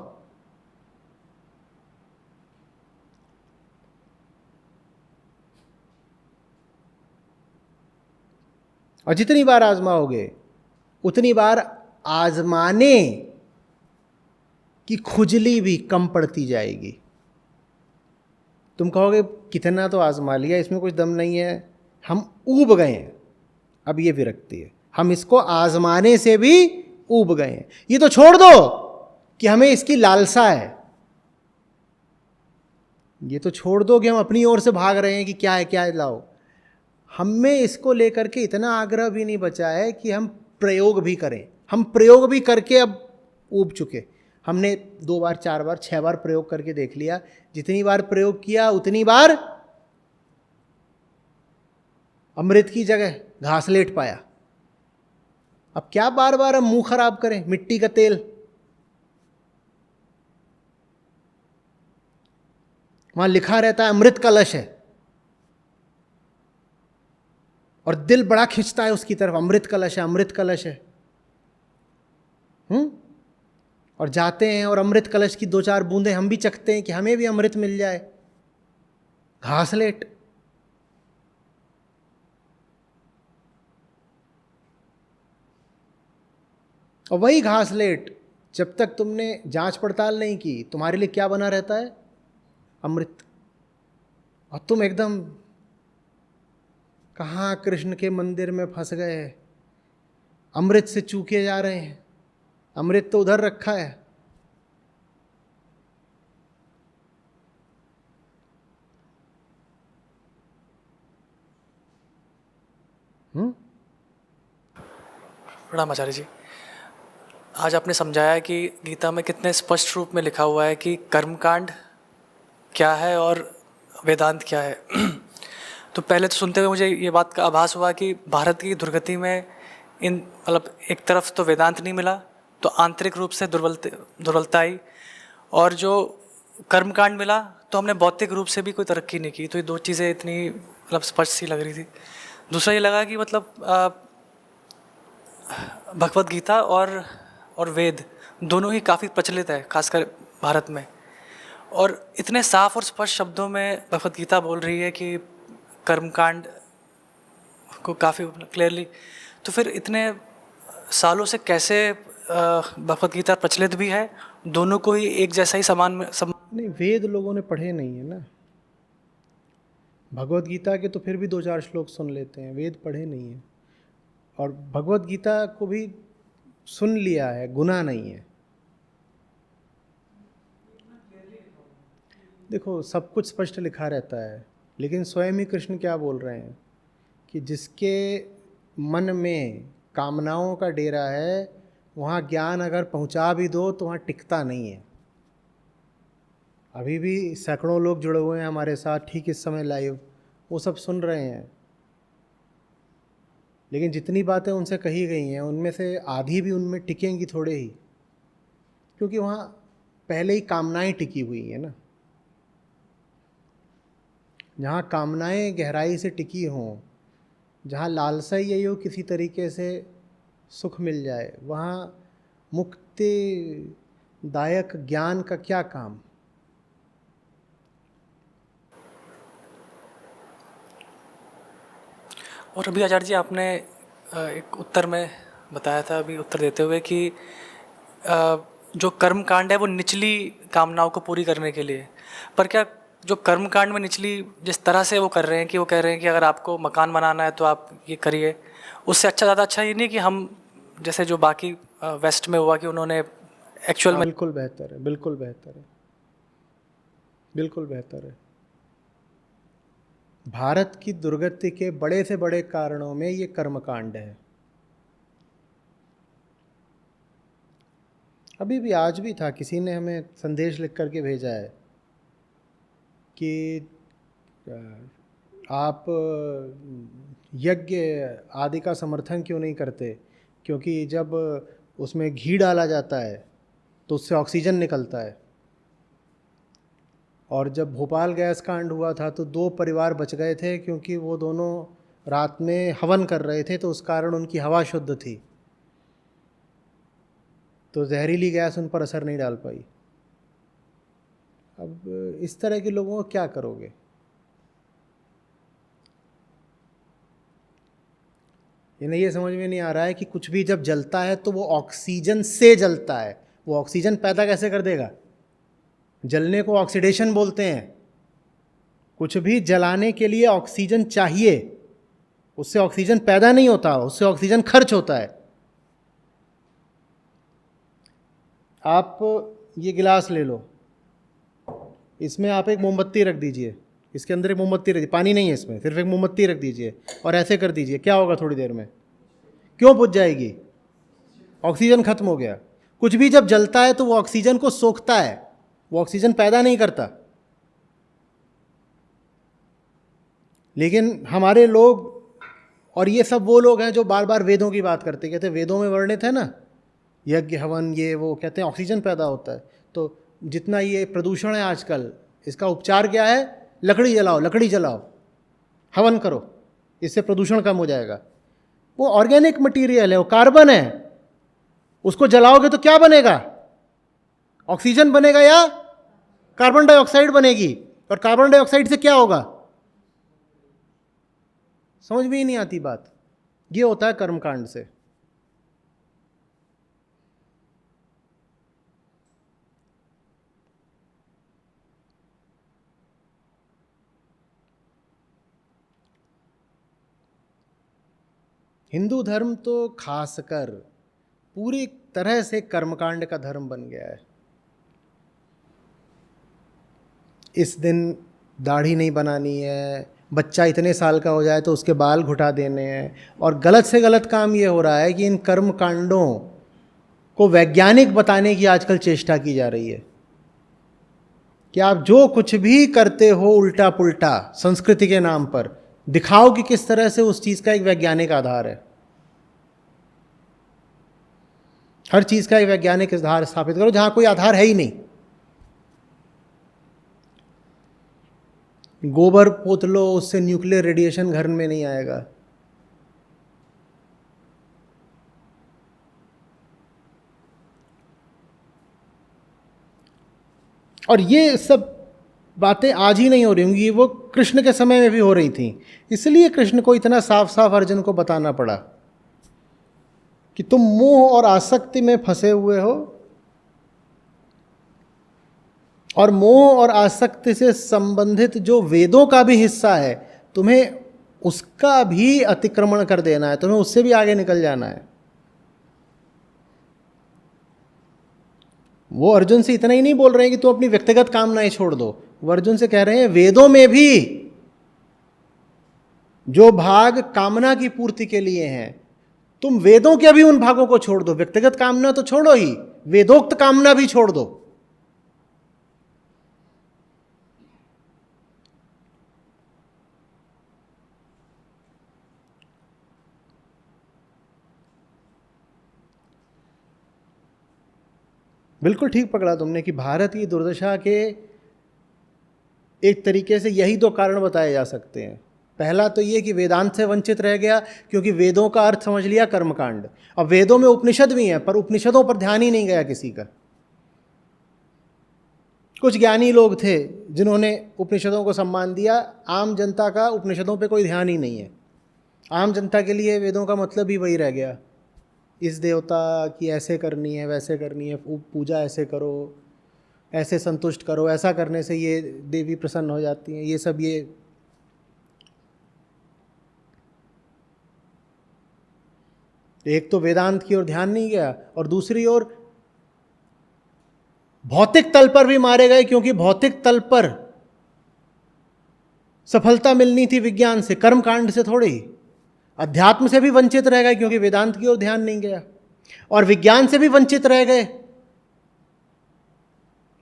और जितनी बार आजमाओगे उतनी बार आजमाने की खुजली भी कम पड़ती जाएगी। तुम कहोगे कितना तो आजमा लिया, इसमें कुछ दम नहीं है, हम ऊब गए हैं। अब ये विरक्ति है, हम इसको आजमाने से भी ऊब गए हैं। ये तो छोड़ दो कि हमें इसकी लालसा है, ये तो छोड़ दो कि हम अपनी ओर से भाग रहे हैं कि क्या है क्या है लाओ। हमें इसको लेकर के इतना आग्रह भी नहीं बचा है कि हम प्रयोग भी करें। हम प्रयोग भी करके अब ऊब चुके। हमने 2 बार 4 बार 6 बार प्रयोग करके देख लिया। जितनी बार प्रयोग किया उतनी बार अमृत की जगह घासलेट पाया। अब क्या बार बार हम मुंह खराब करें? मिट्टी का तेल, वहां लिखा रहता है अमृत कलश है, और दिल बड़ा खिंचता है उसकी तरफ, अमृत कलश है, अमृत कलश है। और जाते हैं और अमृत कलश की 2-4 बूंदें हम भी चखते हैं कि हमें भी अमृत मिल जाए। घासलेट, और वही घासलेट जब तक तुमने जांच पड़ताल नहीं की तुम्हारे लिए क्या बना रहता है? अमृत। और तुम एकदम कहाँ कृष्ण के मंदिर में फंस गए, अमृत से चूके जा रहे हैं। अमृत तो उधर रखा है। प्रणाम आचार्य जी। आज आपने समझाया कि गीता में कितने स्पष्ट रूप में लिखा हुआ है कि कर्मकांड क्या है और वेदांत क्या है। तो पहले तो सुनते हुए मुझे ये बात का आभास हुआ कि भारत की दुर्गति में इन मतलब एक तरफ तो वेदांत नहीं मिला, तो आंतरिक रूप से दुर्बलता आई, और जो कर्मकांड मिला तो हमने भौतिक रूप से भी कोई तरक्की नहीं की। तो ये दो चीज़ें इतनी मतलब स्पष्ट सी लग रही थी। दूसरा ये लगा कि मतलब भगवत गीता और वेद दोनों ही काफ़ी प्रचलित है, खासकर भारत में, और इतने साफ और स्पष्ट शब्दों में भगवत गीता बोल रही है कि कर्मकांड को काफ़ी क्लियरली। तो फिर इतने सालों से कैसे भगवत गीता प्रचलित भी है, दोनों को ही एक जैसा ही समान नहीं, वेद लोगों ने पढ़े नहीं है ना। भगवत गीता के तो फिर भी 2-4 श्लोक सुन लेते हैं, वेद पढ़े नहीं है। और भगवत गीता को भी सुन लिया है, गुनाह नहीं है। देखो, सब कुछ स्पष्ट लिखा रहता है, लेकिन स्वयं ही कृष्ण क्या बोल रहे हैं कि जिसके मन में कामनाओं का डेरा है, वहाँ ज्ञान अगर पहुँचा भी दो तो वहाँ टिकता नहीं है। अभी भी सैकड़ों लोग जुड़े हुए हैं हमारे साथ ठीक इस समय लाइव, वो सब सुन रहे हैं। लेकिन जितनी बातें उनसे कही गई हैं उनमें से आधी भी उनमें टिकेंगी थोड़े ही, क्योंकि वहाँ पहले ही कामनाएं टिकी हुई हैं ना। जहाँ कामनाएं गहराई से टिकी हों, जहाँ लालसा यही हो किसी तरीके से सुख मिल जाए, वहाँ मुक्तिदायक ज्ञान का क्या काम। और अभी आचार्य जी आपने एक उत्तर में बताया था, अभी उत्तर देते हुए, कि जो कर्म कांड है वो निचली कामनाओं को पूरी करने के लिए। पर क्या जो कर्म कांड में निचली जिस तरह से वो कर रहे हैं कि वो कह रहे हैं कि अगर आपको मकान बनाना है तो आप ये करिए, उससे ज़्यादा अच्छा ये नहीं कि हम जैसे जो बाकी वेस्ट में हुआ कि उन्होंने एक्चुअल में। बिल्कुल बेहतर है, बिल्कुल बेहतर है, बिल्कुल बेहतर है। भारत की दुर्गति के बड़े से बड़े कारणों में ये कर्मकांड है। अभी भी आज भी था, किसी ने हमें संदेश लिख करके भेजा है कि आप यज्ञ आदि का समर्थन क्यों नहीं करते, क्योंकि जब उसमें घी डाला जाता है तो उससे ऑक्सीजन निकलता है। और जब भोपाल गैस कांड हुआ था तो 2 परिवार बच गए थे, क्योंकि वो दोनों रात में हवन कर रहे थे, तो उस कारण उनकी हवा शुद्ध थी, तो जहरीली गैस उन पर असर नहीं डाल पाई। अब इस तरह के लोगों को क्या करोगे? इन्हें ये समझ में नहीं आ रहा है कि कुछ भी जब जलता है तो वो ऑक्सीजन से जलता है। वो ऑक्सीजन पैदा कैसे कर देगा? जलने को ऑक्सीडेशन बोलते हैं। कुछ भी जलाने के लिए ऑक्सीजन चाहिए, उससे ऑक्सीजन पैदा नहीं होता, उससे ऑक्सीजन खर्च होता है। आप ये गिलास ले लो, इसमें आप एक मोमबत्ती रख दीजिए, इसके अंदर एक मोमबत्ती रख दीजिए, पानी नहीं है इसमें, सिर्फ एक मोमबत्ती रख दीजिए और ऐसे कर दीजिए, क्या होगा थोड़ी देर में? क्यों बुझ जाएगी? ऑक्सीजन खत्म हो गया। कुछ भी जब जलता है तो वो ऑक्सीजन को सोखता है, वो ऑक्सीजन पैदा नहीं करता। लेकिन हमारे लोग, और ये सब वो लोग हैं जो बार बार वेदों की बात करते, कहते वेदों में वर्णित है ना यज्ञ हवन, ये वो, कहते हैं ऑक्सीजन पैदा होता है। तो जितना ये प्रदूषण है आजकल, इसका उपचार क्या है? लकड़ी जलाओ, लकड़ी जलाओ, हवन करो, इससे प्रदूषण कम हो जाएगा। वो ऑर्गेनिक मटेरियल है, वो कार्बन है, उसको जलाओगे तो क्या बनेगा? ऑक्सीजन बनेगा या कार्बन डाइऑक्साइड बनेगी? और कार्बन डाइऑक्साइड से क्या होगा? समझ में ही नहीं आती बात। ये होता है कर्मकांड से। हिंदू धर्म तो खासकर पूरी तरह से कर्मकांड का धर्म बन गया है। इस दिन दाढ़ी नहीं बनानी है, बच्चा इतने साल का हो जाए तो उसके बाल घुटा देने हैं, और गलत से गलत काम ये हो रहा है कि इन कर्म कांडों को वैज्ञानिक बताने की आजकल चेष्टा की जा रही है कि आप जो कुछ भी करते हो उल्टा पुल्टा संस्कृति के नाम पर, दिखाओ कि किस तरह से उस चीज़ का एक वैज्ञानिक आधार है। हर चीज़ का एक वैज्ञानिक आधार स्थापित करो, जहाँ कोई आधार है ही नहीं। गोबर पोत लो, उससे न्यूक्लियर रेडिएशन घर में नहीं आएगा। और ये सब बातें आज ही नहीं हो रही होंगी, वो कृष्ण के समय में भी हो रही थी। इसलिए कृष्ण को इतना साफ साफ अर्जुन को बताना पड़ा कि तुम मोह और आसक्ति में फंसे हुए हो, और मोह और आसक्ति से संबंधित जो वेदों का भी हिस्सा है, तुम्हें उसका भी अतिक्रमण कर देना है, तुम्हें उससे भी आगे निकल जाना है। वो अर्जुन से इतना ही नहीं बोल रहे हैं कि तुम अपनी व्यक्तिगत कामनाएं छोड़ दो, वो अर्जुन से कह रहे हैं वेदों में भी जो भाग कामना की पूर्ति के लिए हैं, तुम वेदों के भी उन भागों को छोड़ दो। व्यक्तिगत कामना तो छोड़ो ही, वेदोक्त कामना भी छोड़ दो। बिल्कुल ठीक पकड़ा तुमने कि भारत की दुर्दशा के एक तरीके से यही दो कारण बताए जा सकते हैं। पहला तो ये कि वेदांत से वंचित रह गया, क्योंकि वेदों का अर्थ समझ लिया कर्मकांड। अब वेदों में उपनिषद भी हैं, पर उपनिषदों पर ध्यान ही नहीं गया किसी का। कुछ ज्ञानी लोग थे जिन्होंने उपनिषदों को सम्मान दिया, आम जनता का उपनिषदों पे कोई ध्यान ही नहीं है। आम जनता के लिए वेदों का मतलब ही वही रह गया, इस देवता की ऐसे करनी है, वैसे करनी है, पूजा ऐसे करो, ऐसे संतुष्ट करो, ऐसा करने से ये देवी प्रसन्न हो जाती हैं, ये सब। ये एक तो वेदांत की ओर ध्यान नहीं गया, और दूसरी ओर भौतिक तल पर भी मारे गए, क्योंकि भौतिक तल पर सफलता मिलनी थी विज्ञान से, कर्मकांड से थोड़ी। अध्यात्म से भी वंचित रह गए क्योंकि वेदांत की ओर ध्यान नहीं गया, और विज्ञान से भी वंचित रह गए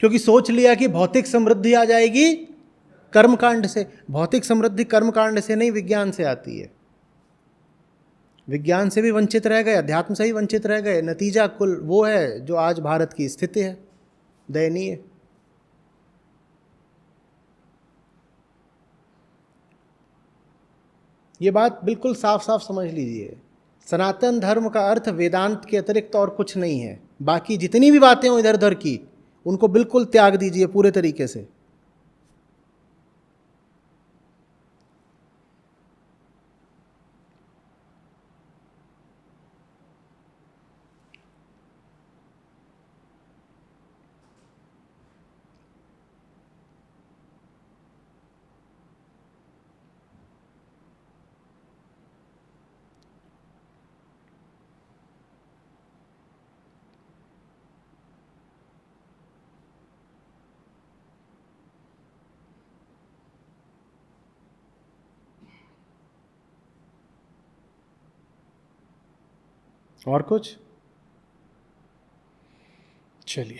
क्योंकि सोच लिया कि भौतिक समृद्धि आ जाएगी कर्मकांड से। भौतिक समृद्धि कर्मकांड से नहीं, विज्ञान से आती है। विज्ञान से भी वंचित रह गए, अध्यात्म से ही वंचित रह गए। नतीजा कुल वो है जो आज भारत की स्थिति है, दयनीय। ये बात बिल्कुल साफ साफ समझ लीजिए, सनातन धर्म का अर्थ वेदांत के अतिरिक्त और कुछ नहीं है। बाकी जितनी भी बातें हो इधर उधर की, उनको बिल्कुल त्याग दीजिए पूरे तरीके से। और कुछ? चलिए।